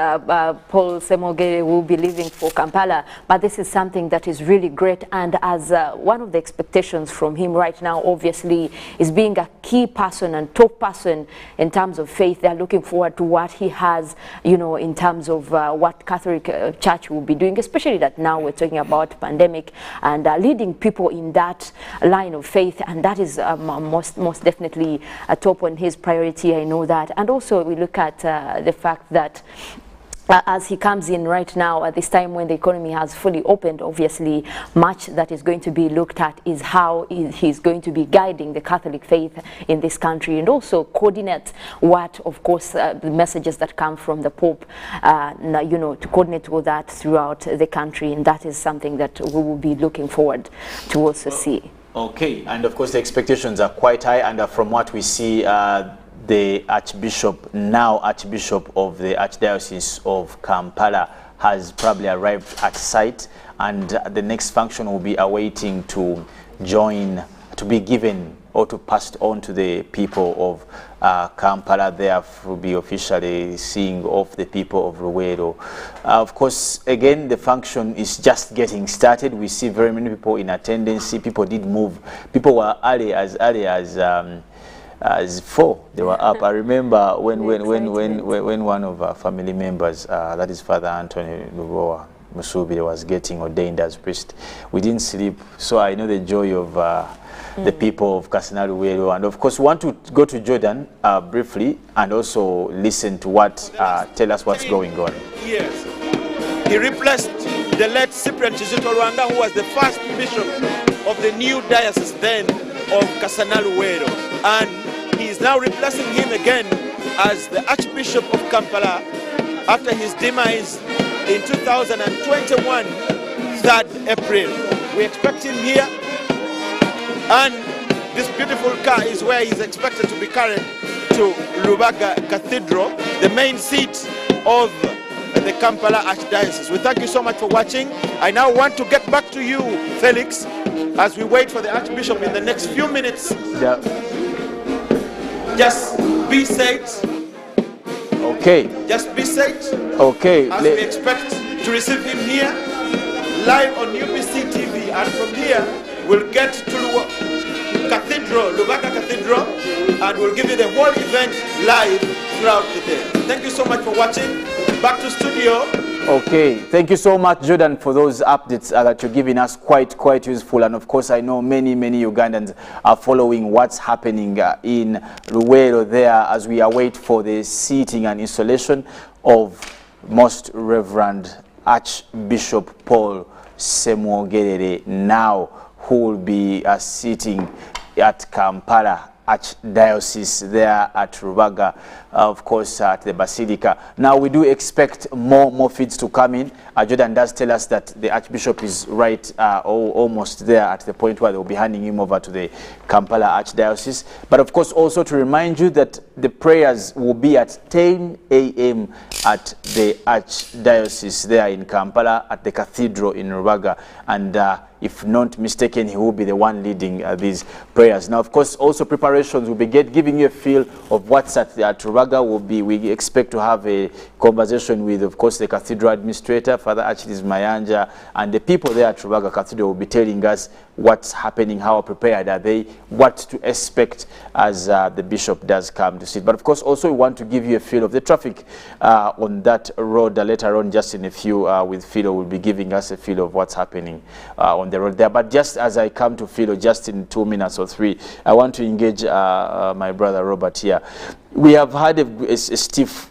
Paul Semogere will be leaving for Kampala, but this is something that is really great, and as one of the expectations from him right now, obviously, is being a key person and top person in terms of faith. They're looking forward to what he has, you know, in terms of what Catholic Church will be doing, especially that now we're talking about pandemic and leading people in that line of faith, and that is most definitely a top on his priority. I know that. And also we look at the fact that as he comes in right now at this time when the economy has fully opened, obviously much that is going to be looked at is how he's going to be guiding the Catholic faith in this country, and also coordinate what, of course, the messages that come from the Pope, you know, to coordinate all that throughout the country, and that is something that we will be looking forward to also see. Okay, and of course the expectations are quite high, and from what we see, the Archbishop, now Archbishop of the Archdiocese of Kampala, has probably arrived at site, and the next function will be awaiting to join, to be given or to pass on to the people of Kampala. There will be officially seeing off the people of Luweero. Of course, again, the function is just getting started. We see very many people in attendance. People did move. People were early as 4, they were up. I remember when one of our family members, that is Father Anthony Lubowa Musubire, was getting ordained as priest. We didn't sleep, so I know the joy of the people of Kasana Luweero. And of course, we want to go to Jordan briefly and also listen to what, tell us what's going on. Yes, he replaced the late Cyprian Kizito Rwanda, who was the first bishop of the new diocese then of Kasana Luweero, and he is now replacing him again as the Archbishop of Kampala after his demise in 2021, 3rd April. We expect him here, and this beautiful car is where he's expected to be carried to Lubaga Cathedral, the main seat of the Kampala Archdiocese. We thank you so much for watching. I now want to get back to you, Felix, as we wait for the Archbishop in the next few minutes. Yeah. Just be set. Okay. Just be set. Okay. As we expect to receive him here, live on UBC TV, and from here we'll get to Cathedral, Lubaga Cathedral, and we'll give you the whole event live throughout the day. Thank you so much for watching. Back to studio. Okay, thank you so much, Jordan, for those updates that you're giving us. Quite useful. And of course, I know many Ugandans are following what's happening in Luweero there as we await for the seating and installation of Most Reverend Archbishop Paul Semogere, now who will be sitting at Kampala Archdiocese there at Rubaga, of course, at the Basilica. Now we do expect more feeds to come in. Jordan does tell us that the Archbishop is right almost there at the point where they'll be handing him over to the Kampala Archdiocese. But of course, also to remind you that the prayers will be at 10 a.m. at the Archdiocese there in Kampala at the Cathedral in Rubaga, and if not mistaken, he will be the one leading these prayers. Now, of course, also preparations will be giving you a feel of what's at Rubaga Rubaga we expect to have a conversation with, of course, the cathedral administrator, Father Archbishop Mayanja, and the people there at Rubaga Cathedral will be telling us what's happening, how prepared are they, what to expect as the bishop does come to sit. But of course, also we want to give you a feel of the traffic on that road later on, just in a few, with Philo will be giving us a feel of what's happening on the road there. But just as I come to Philo, just in 2 minutes or 3, I want to engage my brother Robert here. We have had a stiff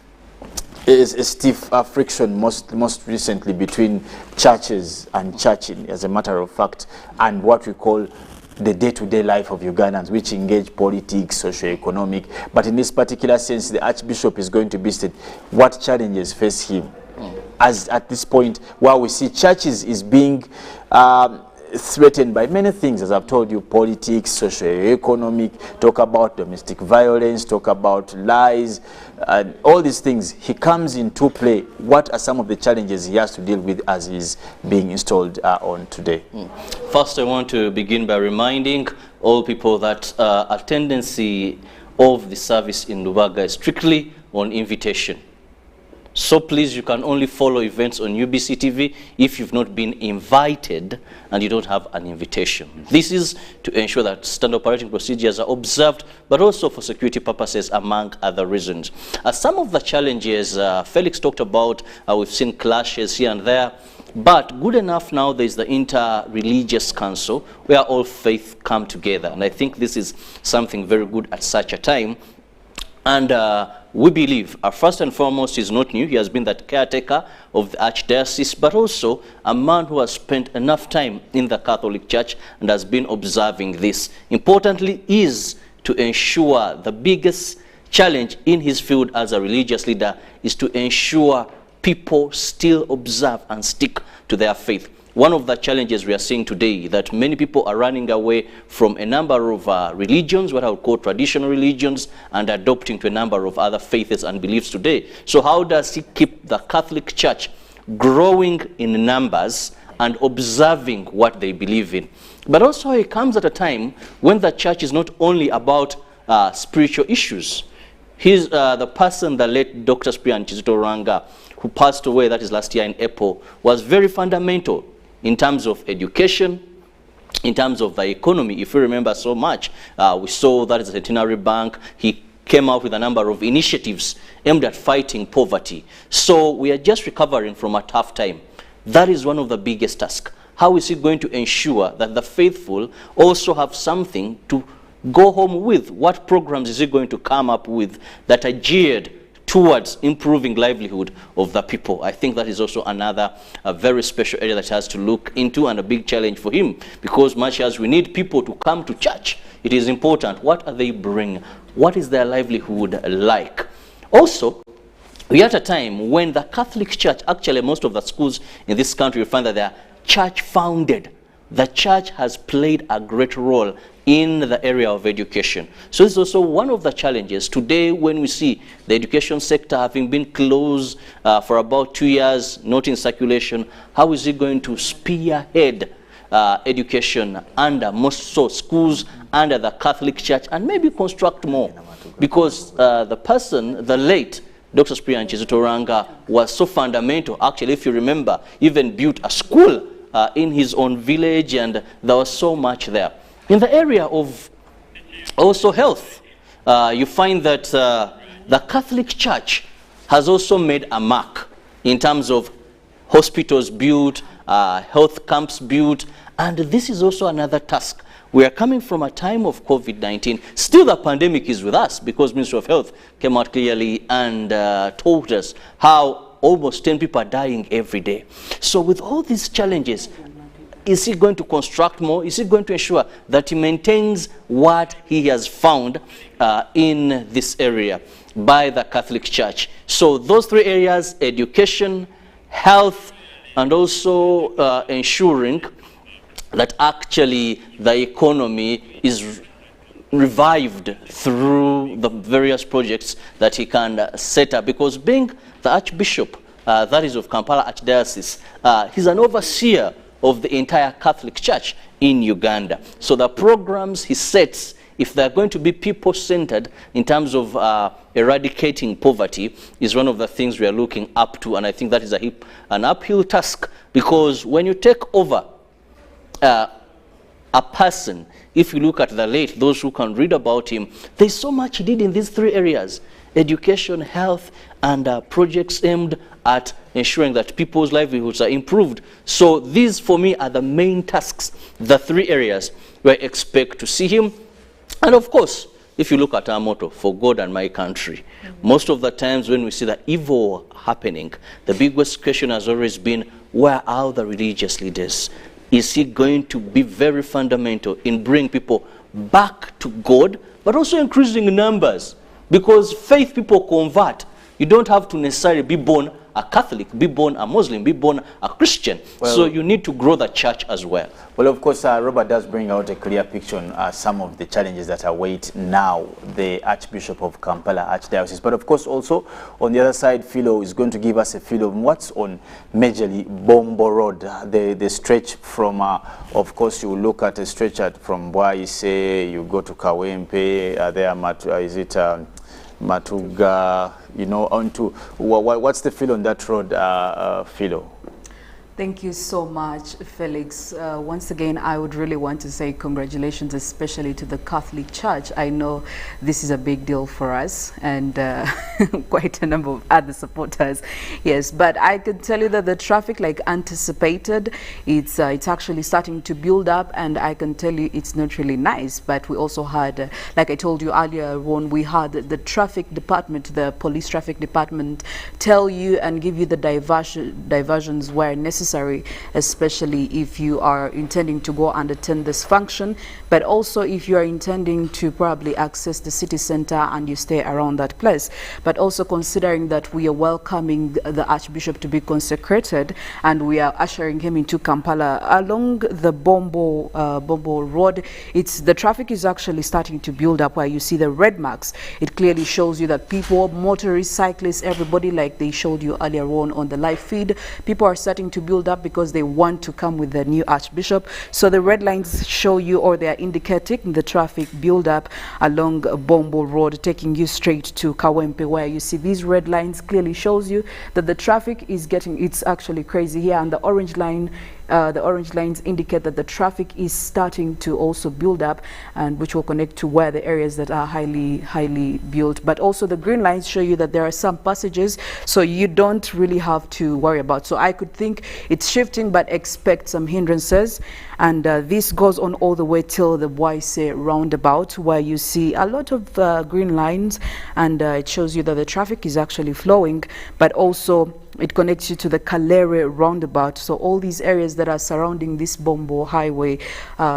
friction most recently between churches and churching, as a matter of fact, and what we call the day-to-day life of Ugandans, which engage politics, socio-economic. But in this particular sense, the Archbishop is going to be stated what challenges face him. As at this point, while we see churches is being threatened by many things, as I've told you, politics, socio-economic, talk about domestic violence, talk about lies, and all these things, he comes into play. What are some of the challenges he has to deal with as he's being installed on today? First, I want to begin by reminding all people that attendance of the service in Rubaga is strictly on invitation. So please, you can only follow events on UBC TV if you've not been invited and you don't have an invitation. This is to ensure that standard operating procedures are observed, but also for security purposes, among other reasons. Some of the challenges Felix talked about, we've seen clashes here and there, but good enough now there's the inter-religious council where all faith come together. And I think this is something very good at such a time. And we believe, first and foremost, is not new. He has been that caretaker of the Archdiocese, but also a man who has spent enough time in the Catholic Church and has been observing this. Importantly, is to ensure the biggest challenge in his field as a religious leader is to ensure people still observe and stick to their faith. One of the challenges we are seeing today that many people are running away from a number of religions, what I would call traditional religions, and adopting to a number of other faiths and beliefs today. So how does he keep the Catholic Church growing in numbers and observing what they believe in? But also it comes at a time when the church is not only about spiritual issues. He's the person, the late Dr. Nyonyintono Ranga, who passed away, that is last year in April, was very fundamental in terms of education, in terms of the economy. If you remember so much, we saw that as a centenary bank. He came out with a number of initiatives aimed at fighting poverty. So we are just recovering from a tough time. That is one of the biggest tasks. How is he going to ensure that the faithful also have something to go home with? What programs is he going to come up with that are geared towards improving livelihood of the people? I think that is also another very special area that has to look into, and a big challenge for him, because much as we need people to come to church, it is important, what are they bringing? What is their livelihood like? Also, we are at a time when the Catholic Church, actually most of the schools in this country, you find that they are church founded. The church has played a great role in the area of education. So this is also one of the challenges today when we see the education sector having been closed for about 2 years, not in circulation. How is it going to spearhead education under most so schools under the Catholic Church, and maybe construct more? Because the person, the late Dr. Nyonyintono Ranga, was so fundamental. Actually, if you remember, even built a school in his own village, and there was so much there. In the area of also health, you find that the Catholic Church has also made a mark in terms of hospitals built, health camps built, and this is also another task. We are coming from a time of COVID-19. Still the pandemic is with us, because Ministry of Health came out clearly and told us how almost 10 people are dying every day. So with all these challenges, is he going to construct more? Is he going to ensure that he maintains what he has found in this area by the Catholic Church? So those three areas, education, health, and also ensuring that actually the economy is revived through the various projects that he can set up. Because being the Archbishop, that is of Kampala Archdiocese, he's an overseer of the entire Catholic Church in Uganda. So the programs he sets if they're going to be people-centered in terms of eradicating poverty, is one of the things we are looking up to, and I think that is an uphill task, because when you take over a person, if you look at the late, those who can read about him, there's so much he did in these three areas: education, health, and projects aimed at ensuring that people's livelihoods are improved. So these, for me, are the main tasks, the three areas where I expect to see him. And of course, if you look at our motto, for God and my country, most of the times when we see the evil happening, the biggest question has always been, where are the religious leaders? Is he going to be very fundamental in bringing people back to God, but also increasing numbers? Because faith people convert. You don't have to necessarily be born a Catholic, be born a Muslim, be born a Christian. Well, so you need to grow the church as well. Well, of course, Robert does bring out a clear picture on some of the challenges that await now the Archbishop of Kampala Archdiocese. But of course, also on the other side, Philo is going to give us a feel of what's on majorly Bombo Road, the stretch from, of course, you look at a stretch from Bwaise, you go to Kawempe, there, is it Matuga, you know, onto what's the feel on that road, Philo? Thank you so much, Felix. Once again, I would really want to say congratulations, especially to the Catholic Church. I know this is a big deal for us and quite a number of other supporters. Yes, but I can tell you that the traffic, like anticipated, it's actually starting to build up, and I can tell you it's not really nice. But we also had, like I told you earlier, when we had the traffic department, the police traffic department, tell you and give you the diversions where necessary, especially if you are intending to go and attend this function, but also if you are intending to probably access the city center and you stay around that place. But also considering that we are welcoming the Archbishop to be consecrated and we are ushering him into Kampala along the Bombo Road, the traffic is actually starting to build up where you see the red marks. It clearly shows you that people, motorists, cyclists, everybody, like they showed you earlier on the live feed, people are starting to build up because they want to come with the new Archbishop. So the red lines show you, or they are indicating the traffic build up along Bombo Road, taking you straight to Kawempe, where you see these red lines clearly shows you that the traffic is it's actually crazy here, and the orange line, the orange lines indicate that the traffic is starting to also build up, and which will connect to where the areas that are highly built. But also the green lines show you that there are some passages, so you don't really have to worry about. So I could think it's shifting, but expect some hindrances. And this goes on all the way till the Bwaise roundabout, where you see a lot of green lines, and it shows you that the traffic is actually flowing, but also it connects you to the Kalere roundabout. So all these areas that are surrounding this Bombo highway,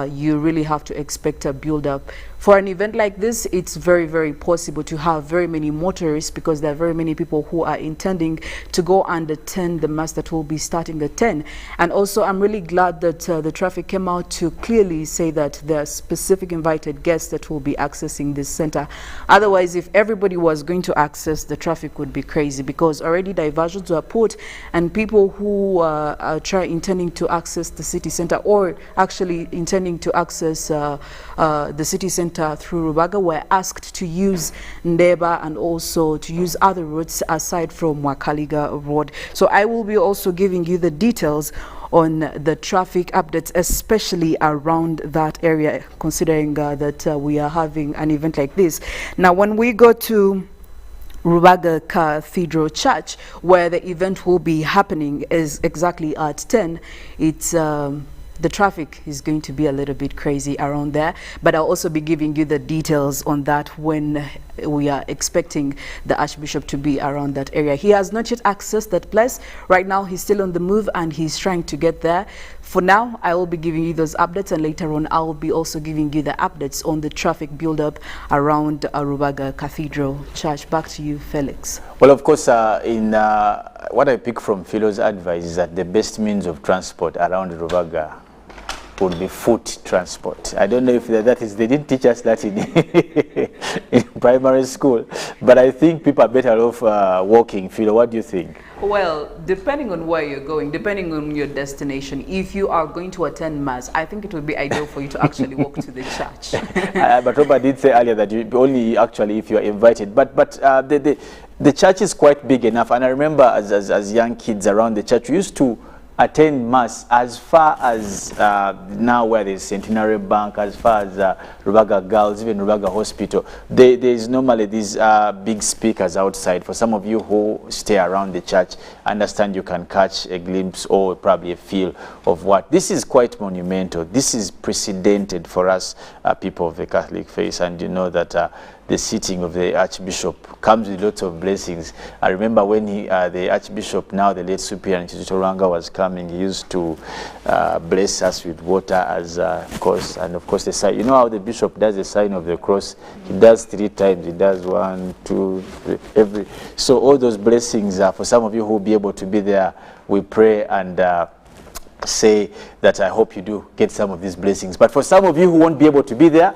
you really have to expect a build-up. For an event like this, it's very, very possible to have very many motorists, because there are very many people who are intending to go and attend the mass that will be starting at 10. And also, I'm really glad that the traffic came out to clearly say that there are specific invited guests that will be accessing this center. Otherwise, if everybody was going to access, the traffic would be crazy, because already diversions were put, and people who are intending to access the city center, or actually intending to access the city center through Rubaga, were asked to use Ndeba and also to use other routes aside from Wakaliga Road. So I will be also giving you the details on the traffic updates, especially around that area, considering that we are having an event like this. Now, when we go to Rubaga Cathedral Church, where the event will be happening, is exactly at 10. It's the traffic is going to be a little bit crazy around there, but I'll also be giving you the details on that when we are expecting the Archbishop to be around that area. He has not yet accessed that place. Right now, he's still on the move and he's trying to get there. For now, I will be giving you those updates, and later on, I will be also giving you the updates on the traffic build-up around Rubaga Cathedral Church. Back to you, Felix. Well, of course, what I pick from Philo's advice is that the best means of transport around Rubaga would be foot transport. I don't know if that is, they didn't teach us that in, in primary school, but I think people are better off walking. Philo, what do you think? Well, depending on where you're going, depending on your destination, if you are going to attend Mass, I think it would be ideal for you to actually walk to the church. But Robert did say earlier that you only actually if you are invited. But the church is quite big enough, and I remember as young kids around the church, we used to attend Mass as far as now where there's Centenary Bank, as far as Rubaga Girls, even Rubaga Hospital. There's normally these big speakers outside. For some of you who stay around the church, I understand you can catch a glimpse or probably a feel of what. This is quite monumental. This is precedented for us people of the Catholic faith, and you know that the sitting of the Archbishop comes with lots of blessings. I remember when the Archbishop, now the late Superior Nyonyintono, was coming, he used to bless us with water as course, and of course the sign. You know how the bishop does the sign of the cross? He does 3 times. He does 1, 2, 3, every. So all those blessings, for some of you who will be able to be there, we pray and say that I hope you do get some of these blessings. But for some of you who won't be able to be there,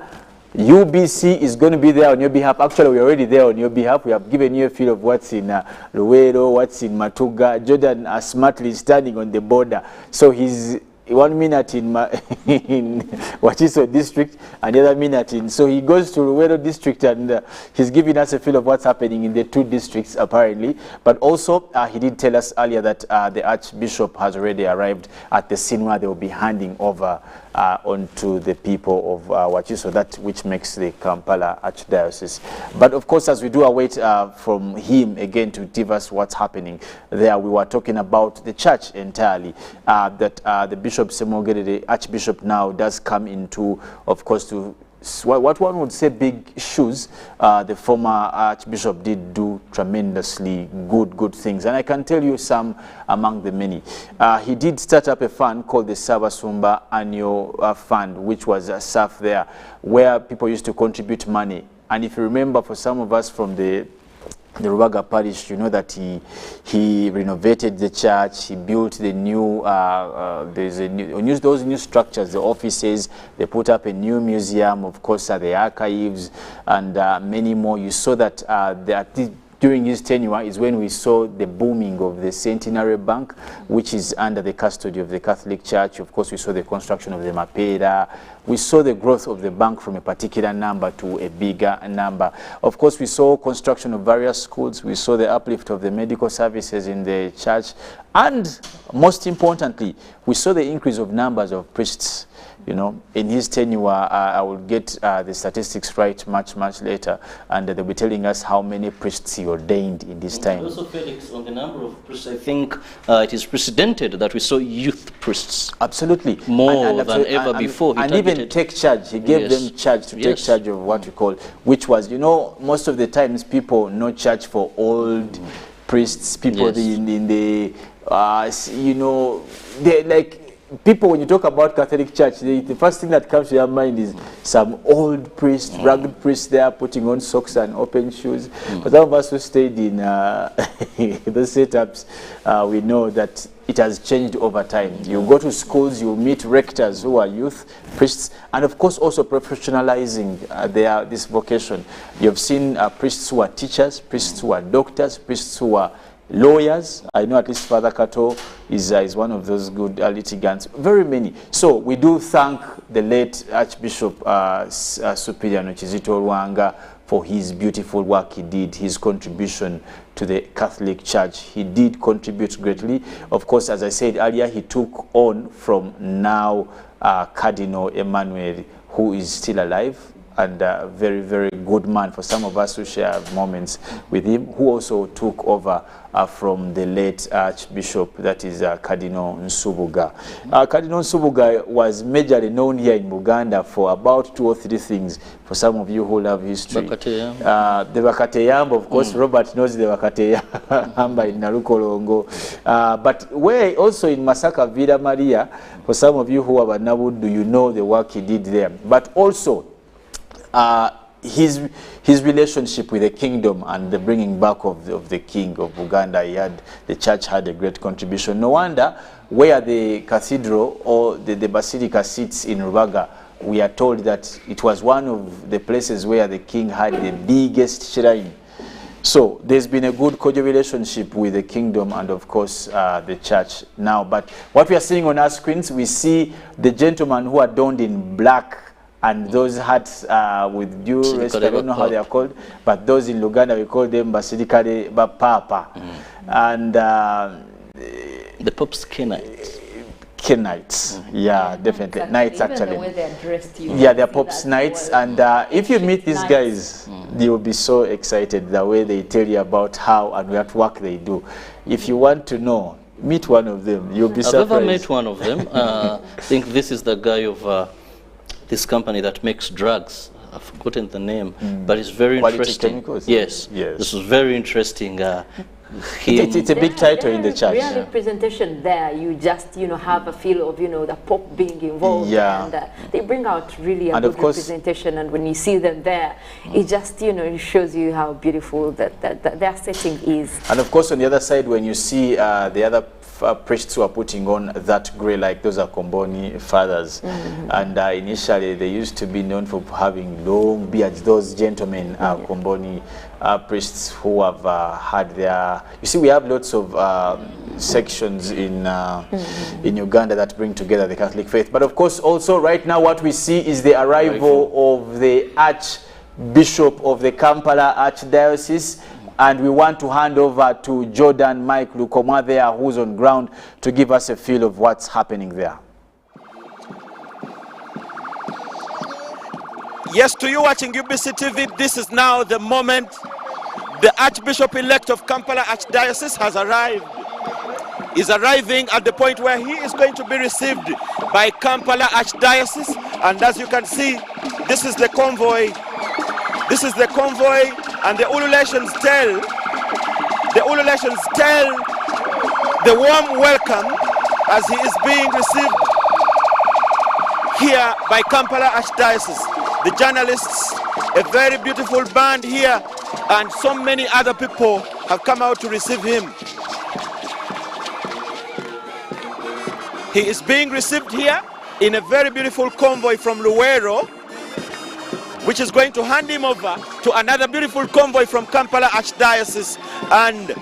UBC is going to be there on your behalf. Actually, we're already there on your behalf. We have given you a feel of what's in Luwero, what's in Matuga. Jordan are smartly standing on the border. So he's 1 minute in Wachiso district and the other minute in. So he goes to Luwero district and he's giving us a feel of what's happening in the 2 districts apparently. But also he did tell us earlier that the Archbishop has already arrived at the scene where they will be handing over onto the people of Wachiso, that which makes the Kampala Archdiocese. But of course, as we do await from him again to give us what's happening there, we were talking about the church entirely, that the Bishop Semogere, the Archbishop now, does come into, of course, to what one would say big shoes. The former Archbishop did do tremendously good things, and I can tell you some among the many. He did start up a fund called the Sabasumba Annual Fund, which was a SAF there, where people used to contribute money. And if you remember, for some of us from the Rubaga parish, you know that he renovated the church, he built the new, those new structures, the offices, they put up a new museum, of course, the archives, and many more. You saw that during his tenure is when we saw the booming of the Centenary Bank, which is under the custody of the Catholic Church. Of course, we saw the construction of the Mapera. We saw the growth of the bank from a particular number to a bigger number. Of course, we saw construction of various schools. We saw the uplift of the medical services in the church. And most importantly, we saw the increase of numbers of priests. You know, in his tenure, I will get the statistics right much later, and they'll be telling us how many priests he ordained in this time. Also, Felix, on the number of priests, I think it is precedented that we saw youth priests. Absolutely. More than ever before. And even take charge. He gave them charge to take charge of what we call, which was, you know, most of the times people know church for old priests, people in the, you know, they like, people, when you talk about Catholic Church, the first thing that comes to your mind is some old priest, rugged priest there putting on socks and open shoes. But some of us who stayed in those setups, we know that it has changed over time. You go to schools, you meet rectors who are youth priests, and of course also professionalizing this vocation. You've seen priests who are teachers, priests who are doctors, priests who are lawyers. I know at least Father Kato is one of those good litigants. Very many. So we do thank the late Archbishop Superior Nyonyintono for his beautiful work he did, his contribution to the Catholic Church. He did contribute greatly. Of course, as I said earlier, he took on from now Cardinal Emmanuel, who is still alive, and a very good man for some of us who share moments with him, who also took over from the late Archbishop, that is Cardinal Nsubuga. Cardinal Nsubuga was majorly known here in Uganda for about 2 or 3 things, for some of you who love history. The Bakateyamba, of course, Robert knows the Bakateyamba in Narukolongo. But where also in Masaka Villa Maria, for some of you who are Nabudu, you know the work he did there. But also, his relationship with the kingdom and the bringing back of the king of Uganda, the church had a great contribution. No wonder where the cathedral or the basilica sits in Rubaga, we are told that it was one of the places where the king had the biggest shrine. So there's been a good cordial relationship with the kingdom and of course the church now. But what we are seeing on our screens, we see the gentleman who are donned in black and those hats with due respect, I don't know how they are called, but those in Uganda we call them Basilikale Bapapa. And the Pope's Kenites. Kenites, yeah, definitely. Knights, Even actually. the way they're dressed, Yeah, they're Pope's Knights, and if you meet these guys, you'll be so excited the way they tell you about how and what work they do. If you want to know, meet one of them. You'll be surprised. I've ever met one of them. I think this is the guy of this company that makes drugs. I've forgotten the name, but it's very Quality interesting. Chemicals? Yes, yes. This is very interesting. It's a big title in the church. Real presentation there, you just have a feel of the Pope being involved, Yeah. and they bring out really a And good of course- representation. And when you see them there, it just it shows you how beautiful that their setting is. And of course, on the other side, when you see the other priests who are putting on that grey, like those are Komboni fathers. And initially, they used to be known for having long beards. Those gentlemen are Komboni priests who have had their... You see, we have lots of sections in Uganda that bring together the Catholic faith. But of course, also right now, what we see is the arrival of the Archbishop of the Kampala Archdiocese. And we want to hand over to Jordan Mike Lukoma there, who's on ground, to give us a feel of what's happening there. Yes, to you watching UBC TV, this is now the moment. The Archbishop-elect of Kampala Archdiocese has arrived. He's arriving at the point where he is going to be received by Kampala Archdiocese. And as you can see, this is the convoy. This is the convoy, and the ululations tell the warm welcome as he is being received here by Kampala Archdiocese. The journalists, a very beautiful band here, and so many other people have come out to receive him. He is being received here in a very beautiful convoy from Luwero, which is going to hand him over to another beautiful convoy from Kampala Archdiocese. And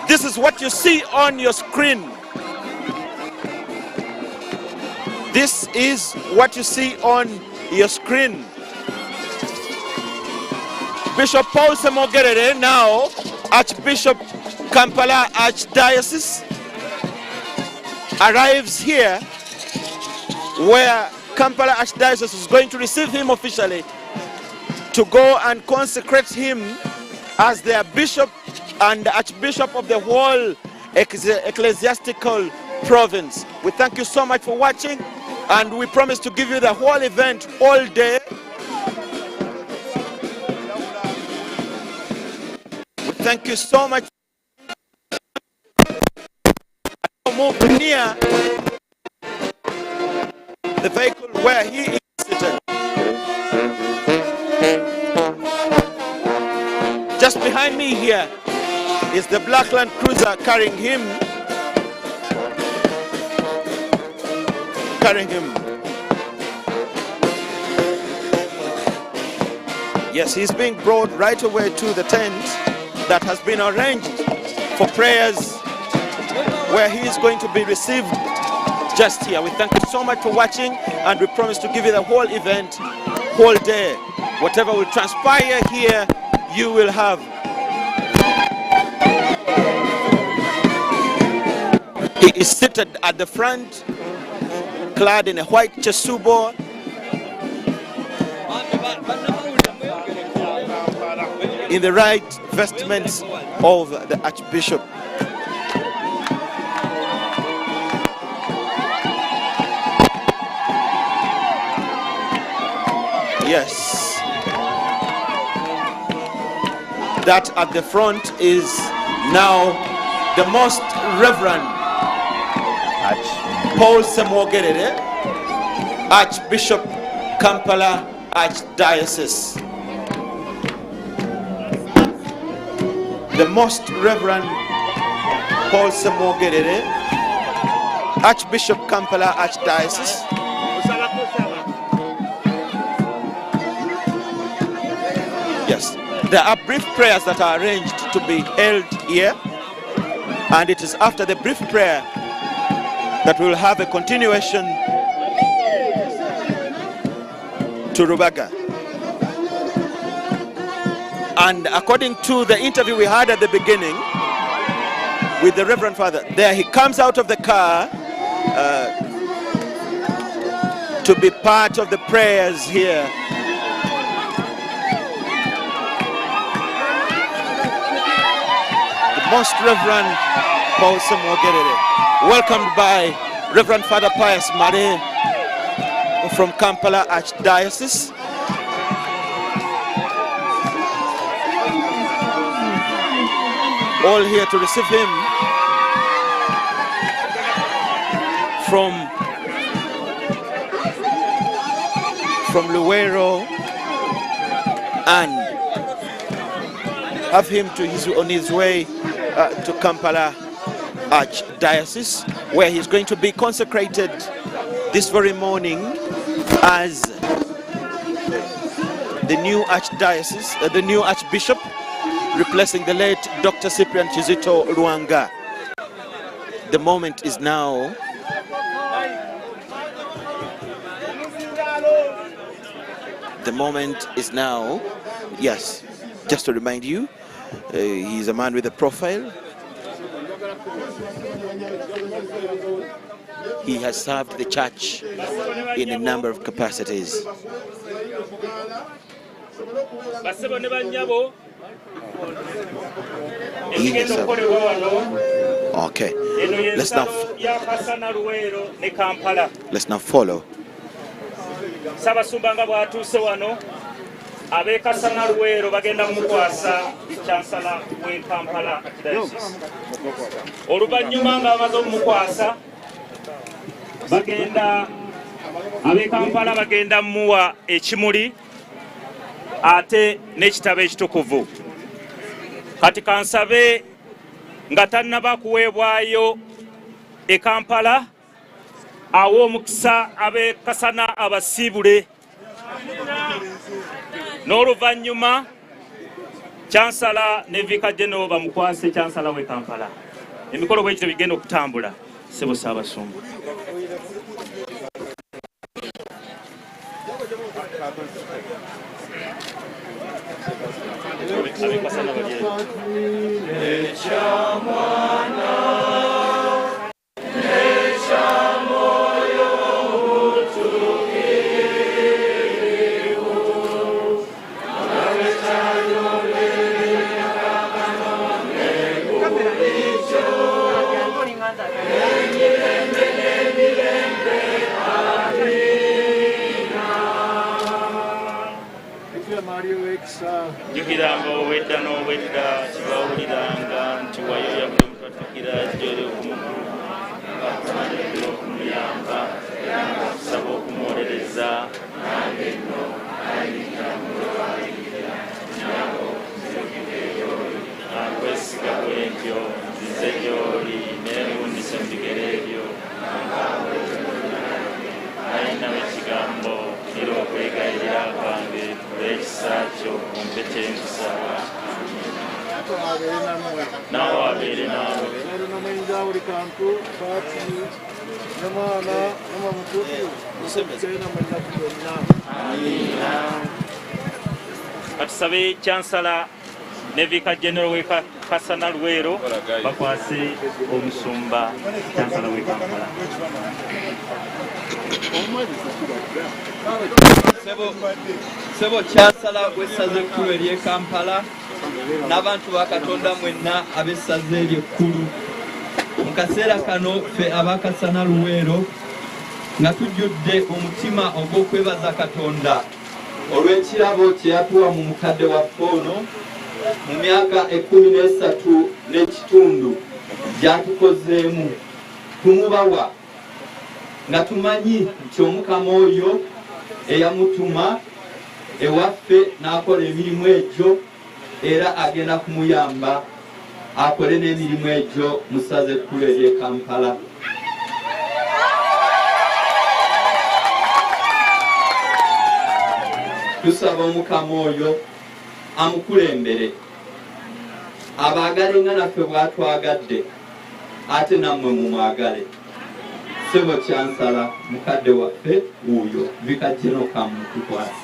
this is what you see on your screen. This is what you see on your screen. Bishop Paul Semogerere, now Archbishop Kampala Archdiocese, arrives here where Kampala Archdiocese is going to receive him officially to go and consecrate him as their bishop and Archbishop of the whole ecclesiastical province. We thank you so much for watching, and we promise to give you the whole event all day. We thank you so much. Move near the vehicle where he is seated. Just behind me here is the black Land Cruiser carrying him. Yes, he's being brought right away to the tent that has been arranged for prayers, where he is going to be received just here. We thank you so much for watching, and we promise to give you the whole event, whole day. Whatever will transpire here, you will have. He is seated at the front, clad in a white chasubo. In the right vestments of the Archbishop. Yes. That at the front is now the Most Reverend Paul Semogerere, Archbishop Kampala Archdiocese. the Most Reverend Paul Semogerere, Archbishop Kampala Archdiocese. Yes, there are brief prayers that are arranged to be held here, and it is after the brief prayer that we will have a continuation to Rubaga. And according to the interview we had at the beginning with the Reverend Father, there he comes out of the car to be part of the prayers here. The Most Reverend Paul Semogerere, welcomed by Reverend Father Pius Mare from Kampala Archdiocese. All here to receive him from Luwero and have him on his way to Kampala Archdiocese, where he's going to be consecrated this very morning as the new Archdiocese, the new Archbishop, replacing the late Dr. Cyprian Kizito Luanga. The moment is now. The moment is now. Yes, just to remind you, he's a man with a profile. He has served the church in a number of capacities. Okay, let's now follow. Sabasumbanga bwatuuse wano abekasana Luwero bagenda mukwasa chancellor we Kampala Archdiocese. Oluvannyuma nga bamaze omukwasa bagenda abekampala bagenda muwa ekimuli ate n'ekitabo ekitukuvu. Kati kansabe nga tannaba kuweebwayo e Kampala awo omukisa abekasana abasiibule n'oluvannyuma chancellor ne Vicar General bamukwase chancellor we Kampala. Emikolo bwekityo bigenda okutambula. Sebo Ssaabasumba. Jukiranga owedda n'owedda kibawuliranga nti wayoya buli omuntu atukira gy'oli okumuyamba saba okumuwolereza akwesiga bwentyo nzize gy'oli neerundise mu bigere ebyo ayinawo ekigambo era okwegayirira kwange olw'ekisa kyo kumpe kyenkusaba naawe abeere naawe buli kantu n'omwana n'omutukuvu katusabe chancellor ne Vicar General we Kasana Luwero bakwase omusumba chancellor we Kampala. Sebo chancellor w'essaza ekkulu ery'e Kampala n'abantu ba Katonda mwenna ab'essaza eryo ekkulu. Mu kaseera kano ffe abakasana Luwero nga tujjudde omutima ogw'okwebaza Katonda olw'ekirabo kye yatuwa mu mukadde waffe ono mu myaka 13 n'ekitundu gy'atukozeemu. Tumubawa nga tumanyi nti Omukama oyo eyamutuma ewaffe n'akola emirimu egyo era agenda kumuyamba akole n'emirimu egyo musaze ekkulu ery'e Kampala. Tusaba Omukama oyo amukulembere abaagale nga naffe bw'atwagadde ate nammwe mumwagale. Ssebo kyansala mukadde waffe wuuyo bikajjeno kamutukwasa.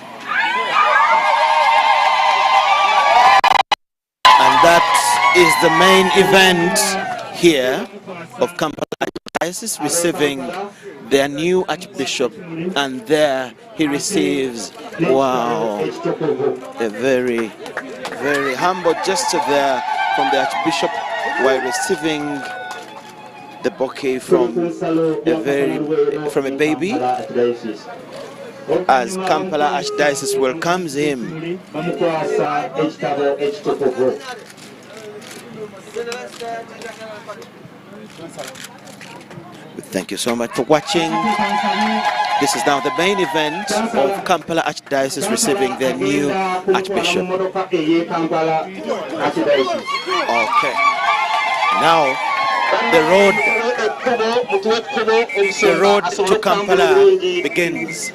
And that is the main event here of Kampala Archdiocese receiving their new Archbishop, and there he receives, wow, a very, very humble gesture there from the Archbishop while receiving the bouquet from a baby as Kampala Archdiocese welcomes him. Thank you so much for watching. This is now the main event of Kampala Archdiocese receiving their new Archbishop. Okay. Now the road to Kampala begins.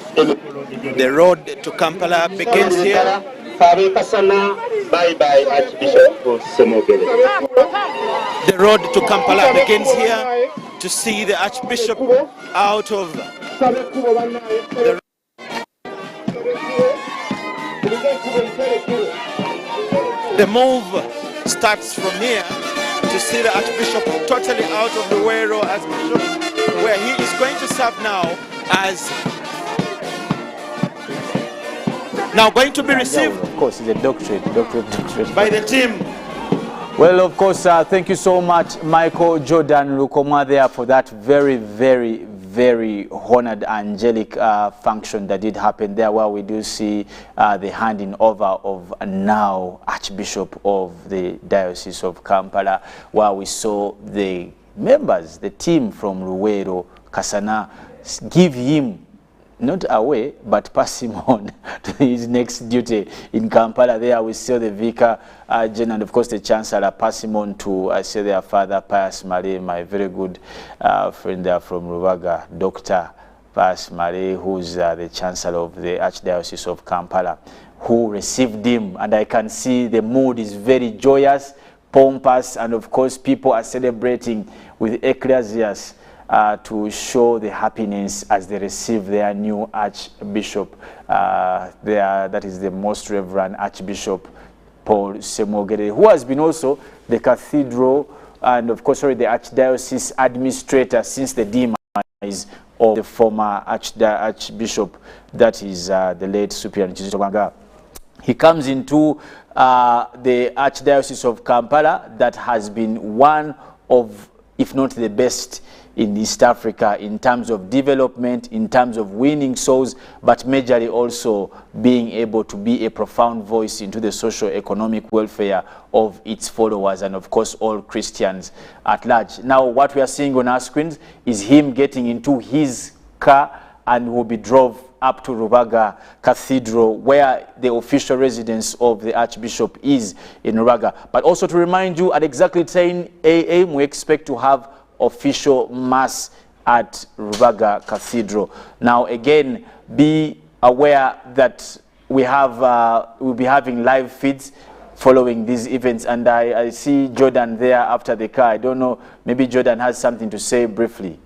The road to Kampala begins here. Bye bye, Archbishop Semogele. The road to Kampala begins here to see the Archbishop out of the move starts from here to see the Archbishop totally out of the Luwero Archbishop, where he is going to serve now as going to be received. Of course, it's a doctorate by the team. Well, of course, thank you so much, Michael Jordan Lukoma, there for that very, very, very honored angelic function that did happen there, where we do see the handing over of now Archbishop of the Diocese of Kampala, where we saw the members, the team from Luwero, Kasana, give him not away, but pass him on to his next duty in Kampala. There we see the Vicar General and of course the Chancellor pass him on to say their father, Pius Mare, my very good friend there from Rubaga, Dr. Pius Mare, who's the Chancellor of the Archdiocese of Kampala, who received him. And I can see the mood is very joyous, pompous, and of course people are celebrating with ecclesias to show the happiness as they receive their new Archbishop. That is the Most Reverend Archbishop Paul Semogere, who has been also the cathedral and of course, the Archdiocese administrator since the demise of the former Archbishop, that is the late Superior Nkunda. He comes into the Archdiocese of Kampala that has been one of, if not the best, in East Africa in terms of development, in terms of winning souls, but majorly also being able to be a profound voice into the socio-economic welfare of its followers and of course all Christians at large. Now what we are seeing on our screens is him getting into his car and will be drove up to Rubaga Cathedral, where the official residence of the Archbishop is in Rubaga. But also to remind you, at exactly 10 a.m. we expect to have official mass at Rubaga Cathedral. Now again, be aware that we have we'll be having live feeds following these events, and I see Jordan there after the car. I don't know, maybe Jordan has something to say briefly.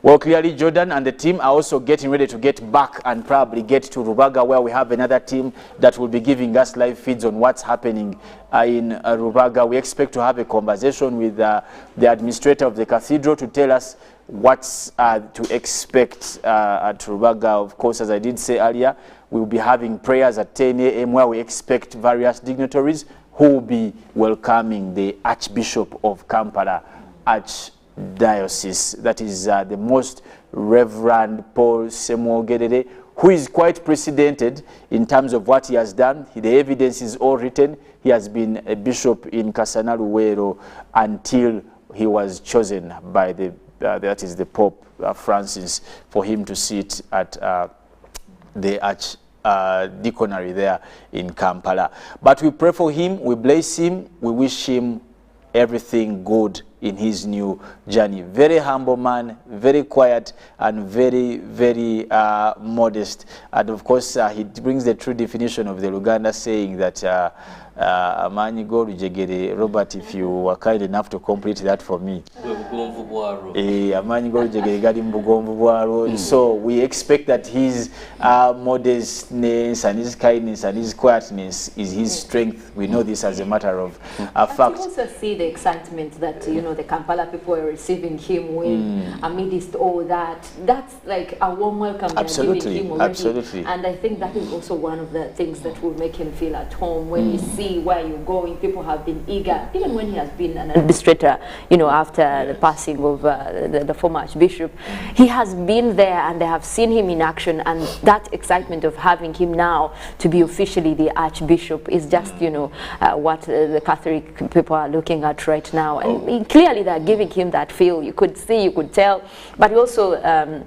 Well, clearly Jordan and the team are also getting ready to get back and probably get to Rubaga, where we have another team that will be giving us live feeds on what's happening in Rubaga. We expect to have a conversation with the administrator of the cathedral to tell us what's to expect at Rubaga. Of course, as I did say earlier, we'll be having prayers at 10 a.m. where we expect various dignitaries who will be welcoming the Archbishop of Kampala, Archdiocese, that is the Most Reverend Paul Semogere, who is quite precedented in terms of what he has done. The evidence is all written. He has been a bishop in Kasana Luwero until he was chosen by the Pope Francis for him to sit at the deaconry there in Kampala. But we pray for him, we bless him, we wish him everything good in his new journey. Very humble man, very quiet, and very, very modest. And of course, he brings the true definition of the Uganda saying that Amanyi go rujegere. Robert, if you were kind enough to complete that for me. Amanyi go rujegere gadi mbugomvu bwaro. So we expect that his modestness and his kindness and his quietness is his strength. We know this as a matter of fact. But you also see the excitement that, you know, the Kampala people are receiving him with amidst all that. That's like a warm welcome. Absolutely, him already. absolutely. And I think that is also one of the things that will make him feel at home when you see where you're going. People have been eager, even when he has been an administrator, you know, after the passing of the former Archbishop. He has been there and they have seen him in action, and that excitement of having him now to be officially the Archbishop is just, you know, what the Catholic people are looking at right now. And clearly they're giving him that feel. You could see, you could tell, but you also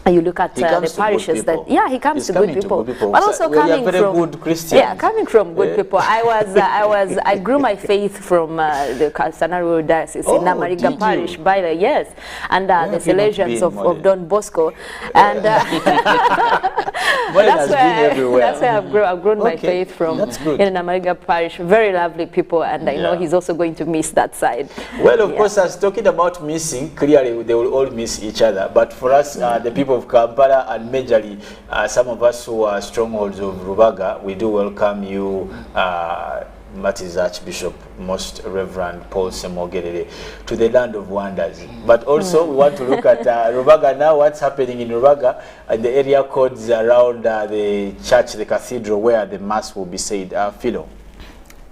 you look at the parishes that he comes to good people, but also coming from good Christians. Coming from good people. I grew my faith from the Casanaro Diocese in Namariga Parish by the and the Salesians of Don Bosco, and that's where I've grown my faith from in Namariga Parish. Very lovely people, and I know he's also going to miss that side. Well, of course, as talking about missing, clearly they will all miss each other, but for us, the people of Kampala and majorly some of us who are strongholds of Rubaga, we do welcome you, Marty's Archbishop, Most Reverend Paul Semogerere, to the land of wonders. But also we want to look at Rubaga now, what's happening in Rubaga and the area codes around the church, the cathedral where the mass will be said. Philo.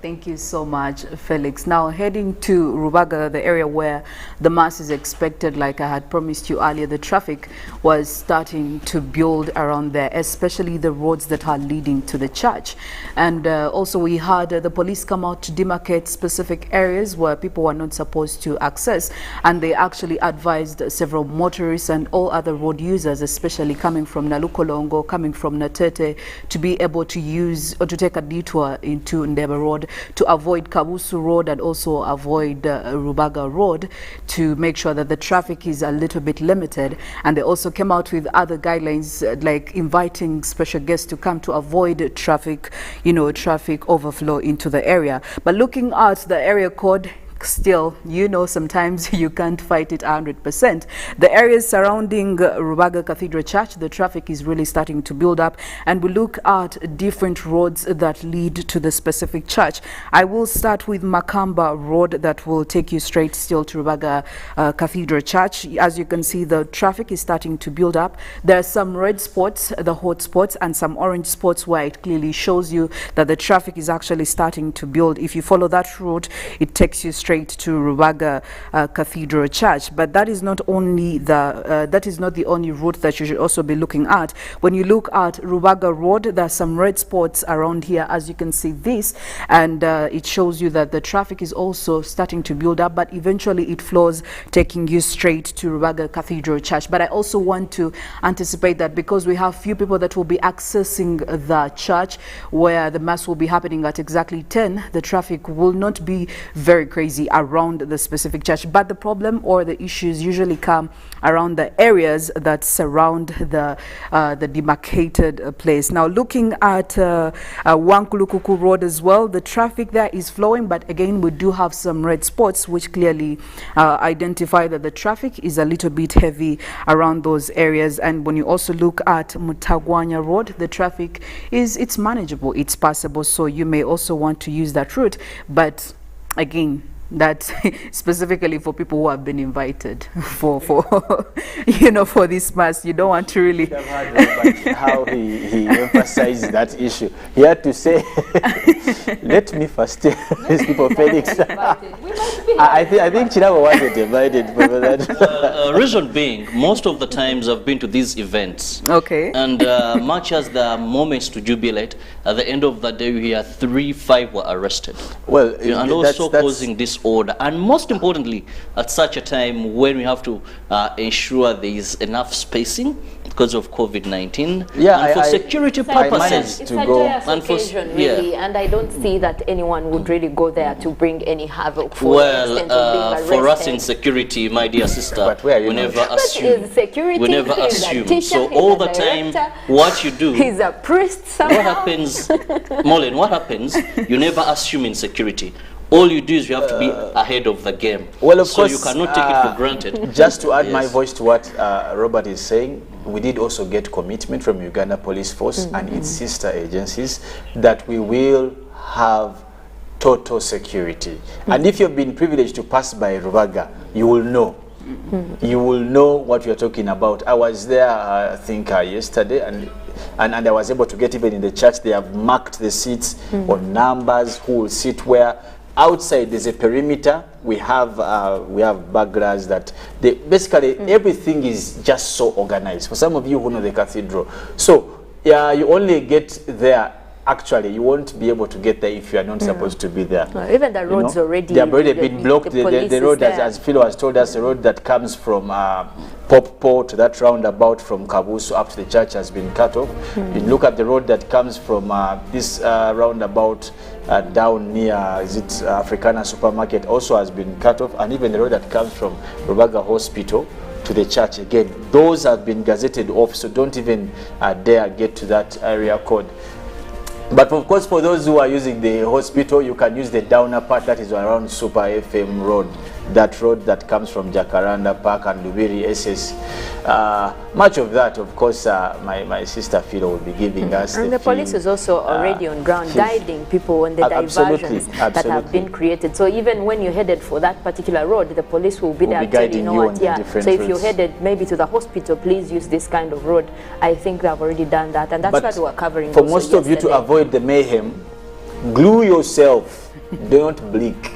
Thank you so much, Felix. Now heading to Rubaga, the area where the mass is expected, like I had promised you earlier, the traffic was starting to build around there, especially the roads that are leading to the church. And also we had the police come out to demarcate specific areas where people were not supposed to access, and they actually advised several motorists and all other road users, especially coming from Nalukolongo, coming from Natete, to be able to use or to take a detour into Ndeba Road, to avoid Kabusu Road and also avoid Rubaga Road, to make sure that the traffic is a little bit limited. And they also came out with other guidelines like inviting special guests to come to avoid traffic, you know, traffic overflow into the area. But looking at the area code, still, you know, sometimes you can't fight it 100%. The areas surrounding Rubaga Cathedral Church, the traffic is really starting to build up, and we look at different roads that lead to the specific church. I will start with Makamba Road that will take you straight still to Rubaga Cathedral Church. As you can see, the traffic is starting to build up. There are some red spots, the hot spots, and some orange spots where it clearly shows you that the traffic is actually starting to build. If you follow that route, it takes you straight to Rubaga Cathedral Church. But that is not only the only route that you should also be looking at. When you look at Rubaga Road, there are some red spots around here, as you can see this, and it shows you that the traffic is also starting to build up, but eventually it flows, taking you straight to Rubaga Cathedral Church. But I also want to anticipate that because we have few people that will be accessing the church where the mass will be happening at exactly 10, the traffic will not be very crazy around the specific church. But the problem or the issues usually come around the areas that surround the demarcated place. Now looking at Wankulukuku Road as well, the traffic there is flowing, but again we do have some red spots which clearly identify that the traffic is a little bit heavy around those areas. And when you also look at Mutagwanya Road, the traffic it's manageable, it's passable, so you may also want to use that route. But again, that's specifically for people who have been invited for you know, for this mass. You don't want to really how he emphasized that issue. He had to say, let me first tell these people, Felix. I think Kirabo wasn't invited for that. Reason being, most of the times I've been to these events. Okay. And much as the moments to jubilate, at the end of the day, we had 5 were arrested. Well, and also causing disorder. And most importantly, at such a time when we have to ensure there is enough spacing because of COVID-19. Yeah, and for security purposes. It's a joyous occasion, really, and I don't see that anyone would really go there to bring any havoc for the extent of being for us in security, my dear sister, we never assume. We never assume. So all the time, what you do, he's a priest somehow. What happens, Mollen, what happens, you never assume in security. All you do is you have to be ahead of the game. Well, of so course, you cannot take it for granted. Just to add my voice to what Robert is saying, we did also get commitment from Uganda Police Force and its sister agencies that we will have total security. And if you've been privileged to pass by Rubaga, you will know. You will know what we are talking about. I was there, I think, yesterday, and I was able to get even in the church. They have marked the seats on numbers, who will sit where. Outside there's a perimeter. We have burglars that they basically everything is just so organized. For some of you who know the cathedral, so yeah, you only get there. Actually, you won't be able to get there if you are not supposed to be there. Even the roads already. They have already been blocked. The road, as Philo has told us, the road that comes from Poppo to that roundabout from Kabusu up to the church has been cut off. You look at the road that comes from this roundabout down near Africana supermarket also has been cut off, and even the road that comes from Rubaga Hospital to the church, again, those have been gazetted off, so don't even dare get to that area code. But of course, for those who are using the hospital, you can use the downer part that is around Super FM Road, that road that comes from Jacaranda Park and Lubiri SS. Much of that, of course, my sister Philo will be giving us. And the police is also already on ground guiding people on the diversions that have been created. So even when you're headed for that particular road, the police will be there telling you what, So if you're headed maybe to the hospital, please use this kind of road. I think they've already done that, and that's what we're covering. For most of you to avoid the mayhem, glue yourself. Don't blink.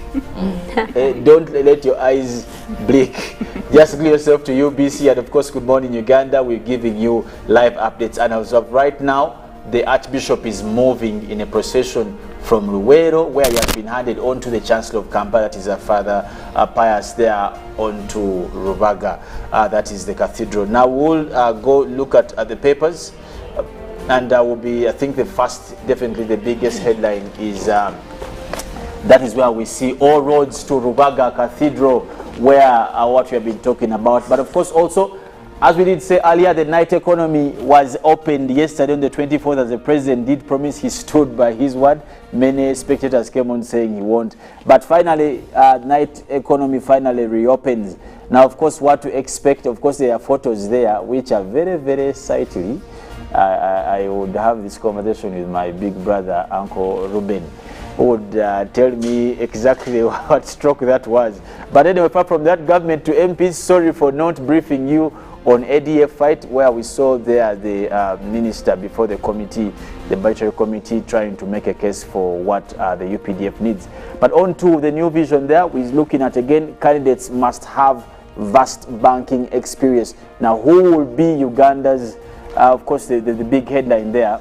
Don't let your eyes blink. Just glue yourself to UBC, and of course, Good Morning Uganda. We're giving you live updates. And as of right now, the Archbishop is moving in a procession from Luwero, where he has been handed on to the Chancellor of Kampala, that is a Father Pius, there onto Rubaga, that is the cathedral. Now we'll go look at the papers, and will be, I think, the first, definitely the biggest headline is that is where we see all roads to Rubaga Cathedral, where what we have been talking about. But of course, also, as we did say earlier, the night economy was opened yesterday on the 24th, as the president did promise. He stood by his word. Many spectators came on saying he won't. But finally, night economy finally reopens. Now, of course, what to expect? Of course, there are photos there which are very, very sightly. I would have this conversation with my big brother, Uncle Ruben, who would tell me exactly what stroke that was. But anyway, apart from that, government to MPs, sorry for not briefing you on ADF fight, where we saw there the minister before the committee, the budgetary committee, trying to make a case for what the UPDF needs. But on to the new vision there, we're looking at, again, candidates must have vast banking experience. Now, who will be Uganda's, of course, the big headline there,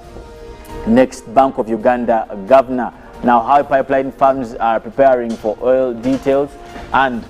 next Bank of Uganda governor. Now, how pipeline firms are preparing for oil details, and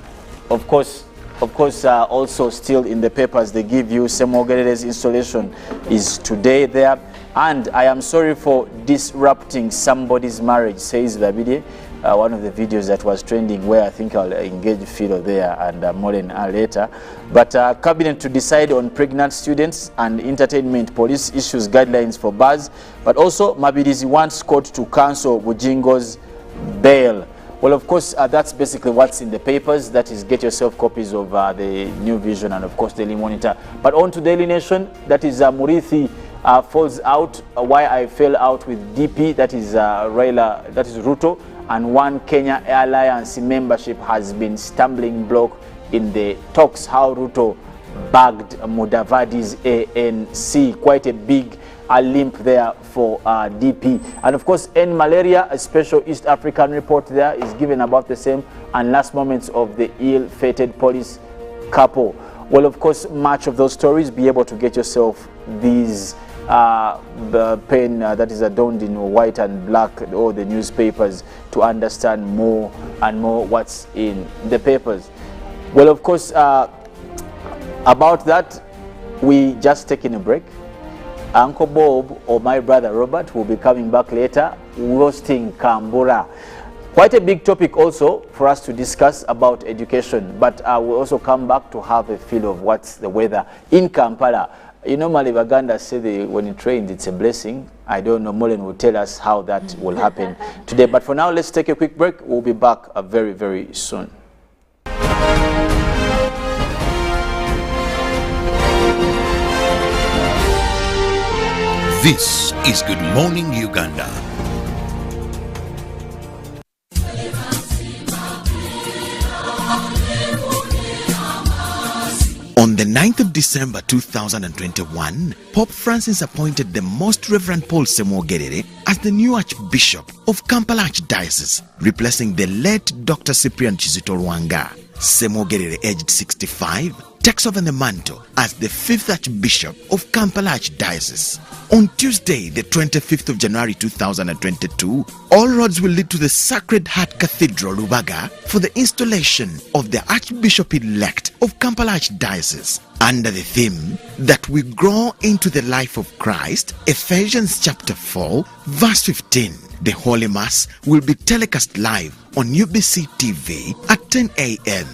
of course, also still in the papers, they give you Semogere's installation is today there. And I am sorry for disrupting somebody's marriage, says Labide. One of the videos that was trending, where I think I'll engage Philo there and Mollen later. But cabinet to decide on pregnant students and entertainment, police issues guidelines for bars. But also, Mabirizi wants court to cancel Bujingo's bail. Well, of course, that's basically what's in the papers. That is, get yourself copies of the New Vision and, of course, Daily Monitor. But on to Daily Nation, that is Murithi falls out. Why I fell out with DP, that is Raila, that is Ruto. And One Kenya Alliance membership has been stumbling block in the talks. How Ruto bagged Mudavadi's ANC. Quite a big limp there for DP. And of course, End Malaria, a special East African report there is given about the same. And last moments of the ill-fated police couple. Well, of course, much of those stories, be able to get yourself these the pen that is adorned in white and black, or the newspapers, to understand more and more what's in the papers. Well, of course, about that, we just taking a break. Uncle Bob or my brother Robert will be coming back later, roasting Kambura. Quite a big topic also for us to discuss about education, but we'll also come back to have a feel of what's the weather in Kampala. You know, Uganda say when it rains, it's a blessing. I don't know, Mollen will tell us how that will happen today. But for now, let's take a quick break. We'll be back very, very soon. This is Good Morning Uganda. On the 9th of December 2021, Pope Francis appointed the Most Reverend Paul Semogerere as the new Archbishop of Kampala Archdiocese, replacing the late Dr. Cyprian Kizito Lwanga. Semogerere, aged 65, takes over the mantle as the 5th Archbishop of Kampala Archdiocese. On Tuesday, the 25th of January 2022, all roads will lead to the Sacred Heart Cathedral, Lubaga, for the installation of the Archbishop-elect of Kampala Archdiocese. Under the theme that we grow into the life of Christ, Ephesians chapter 4, verse 15. The Holy Mass will be telecast live on UBC TV at 10 a.m.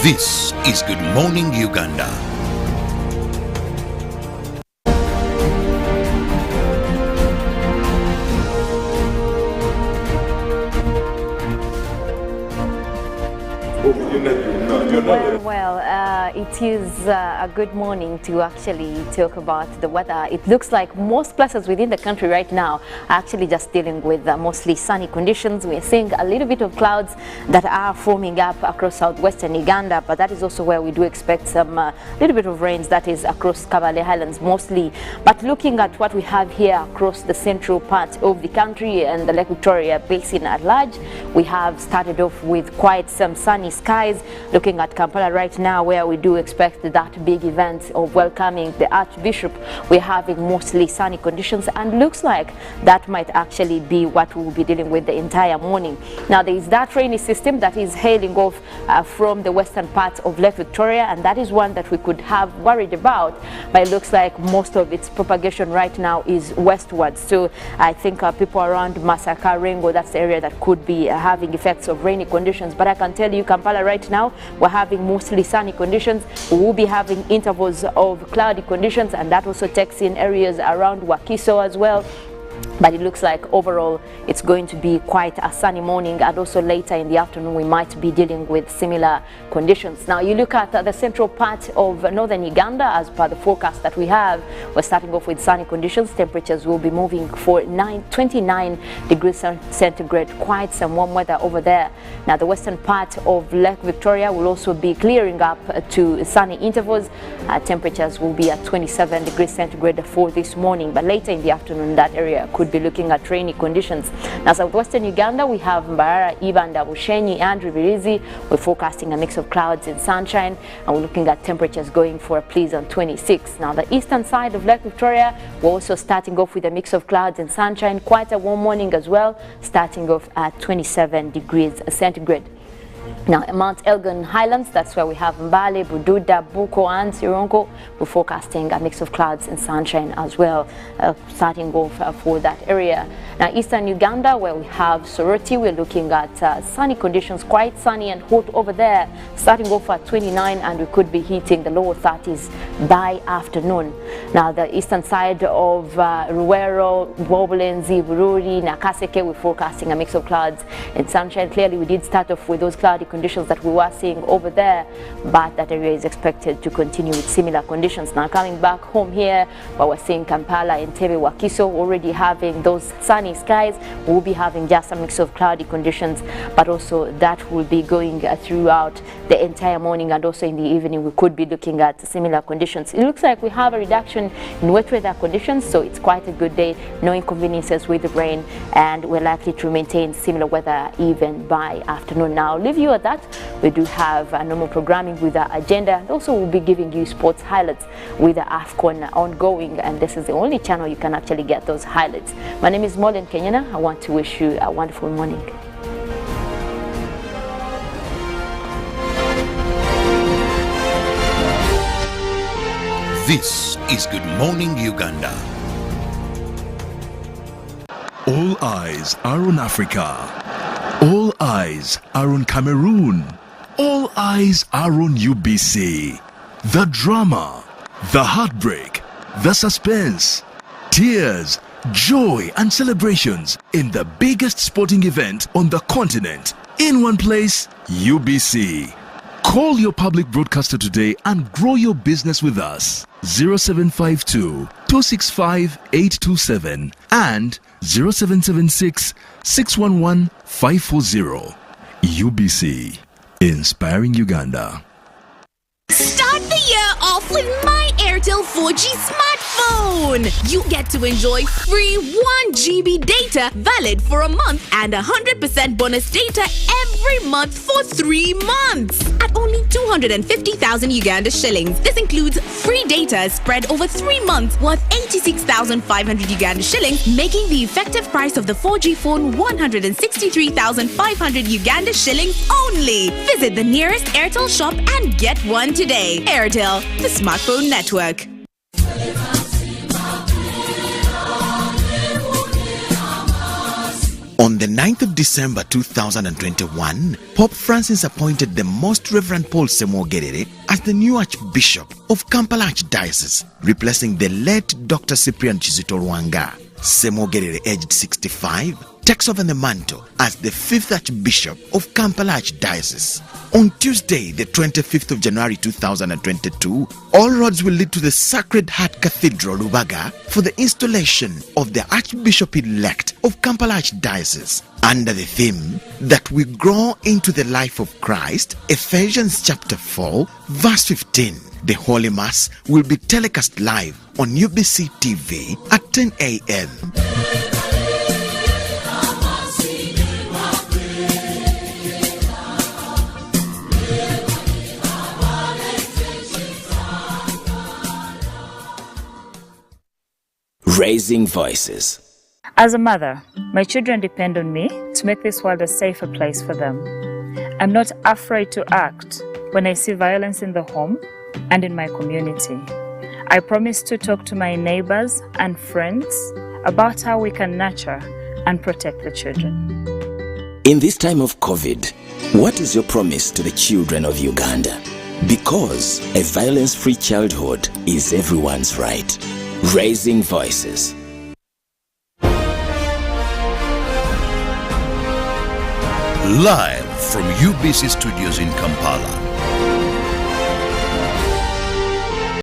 This is Good Morning Uganda. Well, it is a good morning to actually talk about the weather. It looks like most places within the country right now are actually just dealing with mostly sunny conditions. We are seeing a little bit of clouds that are forming up across southwestern Uganda, but that is also where we do expect some little bit of rains, that is across Kabale Highlands mostly. But looking at what we have here across the central part of the country and the Lake Victoria Basin at large, we have started off with quite some sunny skies. Looking at Kampala right now, where we do expect that big event of welcoming the Archbishop, we're having mostly sunny conditions, and looks like that might actually be what we'll be dealing with the entire morning. Now, there is that rainy system that is hailing off from the western part of Lake Victoria, and that is one that we could have worried about, but it looks like most of its propagation right now is westwards. So I think people around Masaka, Rengo, that's the area that could be having effects of rainy conditions. But I can tell you, Kampala right now, we're having mostly sunny conditions. We will be having intervals of cloudy conditions, and that also takes in areas around Wakiso as well. But it looks like overall it's going to be quite a sunny morning, and also later in the afternoon we might be dealing with similar conditions. Now, you look at the central part of northern Uganda, as per the forecast that we have, we're starting off with sunny conditions. Temperatures will be moving for 29 degrees centigrade, quite some warm weather over there. Now, the western part of Lake Victoria will also be clearing up to sunny intervals. Temperatures will be at 27 degrees centigrade for this morning, but later in the afternoon that area could be looking at rainy conditions. Now, southwestern Uganda, we have Mbarara, Ibanda, Bushenyi, and Ribirizi. We're forecasting a mix of clouds and sunshine, and we're looking at temperatures going for a pleasant 26. Now, the eastern side of Lake Victoria, we're also starting off with a mix of clouds and sunshine, quite a warm morning as well, starting off at 27 degrees centigrade. Now, Mount Elgon Highlands, that's where we have Mbale, Bududa, Buko, and Sironko. We're forecasting a mix of clouds and sunshine as well, starting off for that area. Now, eastern Uganda, where we have Soroti, we're looking at sunny conditions, quite sunny and hot over there, starting off at 29, and we could be hitting the lower 30s by afternoon. Now, the eastern side of Ruwero, Bobulenzi, Bururi, Nakaseke, we're forecasting a mix of clouds and sunshine. Clearly, we did start off with those cloudy conditions that we were seeing over there, but that area is expected to continue with similar conditions. Now, coming back home here, where we're seeing Kampala, Entebbe, Wakiso already having those sunny sunny skies. We'll be having just a mix of cloudy conditions, but also that will be going throughout the entire morning, and also in the evening we could be looking at similar conditions. It looks like we have a reduction in wet weather conditions, so it's quite a good day, no inconveniences with the rain, and we're likely to maintain similar weather even by afternoon. Now I'll leave you at that. We do have a normal programming with our agenda, and also we'll be giving you sports highlights with the AFCON ongoing, and this is the only channel you can actually get those highlights. My name is Mollen, Kenyena. I want to wish you a wonderful morning. This is Good Morning Uganda. All eyes are on Africa. All eyes are on Cameroon. All eyes are on UBC. The drama, the heartbreak, the suspense, tears, joy and celebrations in the biggest sporting event on the continent. In one place, UBC. Call your public broadcaster today and grow your business with us. 0752 265 827 and 0776 611 540. UBC, inspiring Uganda. Start the year off with My Airtel 4G smartphone. You get to enjoy free 1 GB data valid for a month and 100% bonus data every month for 3 months at only 250,000 Uganda shillings. This includes free data spread over 3 months worth 86,500 Uganda shillings, making the effective price of the 4G phone 163,500 Uganda shillings only. Visit the nearest Airtel shop and get one today. Airtel, the smartphone network. On the 9th of December 2021, Pope Francis appointed the Most Reverend Paul Semogerere as the new Archbishop of Kampala Archdiocese, replacing the late Dr. Cyprian Kizito Lwanga. Semogerere, aged 65, takes over the mantle as the 5th Archbishop of Kampala Archdiocese. On Tuesday, the 25th of January 2022, all roads will lead to the Sacred Heart Cathedral, Lubaga, for the installation of the Archbishop-elect of Kampala Archdiocese. Under the theme that we grow into the life of Christ, Ephesians chapter 4, verse 15, the Holy Mass will be telecast live on UBC TV at 10 a.m. Raising voices. As a mother, my children depend on me to make this world a safer place for them. I'm not afraid to act when I see violence in the home and in my community. I promise to talk to my neighbors and friends about how we can nurture and protect the children. In this time of COVID, what is your promise to the children of Uganda? Because a violence-free childhood is everyone's right. Raising voices. Live from UBC Studios in Kampala,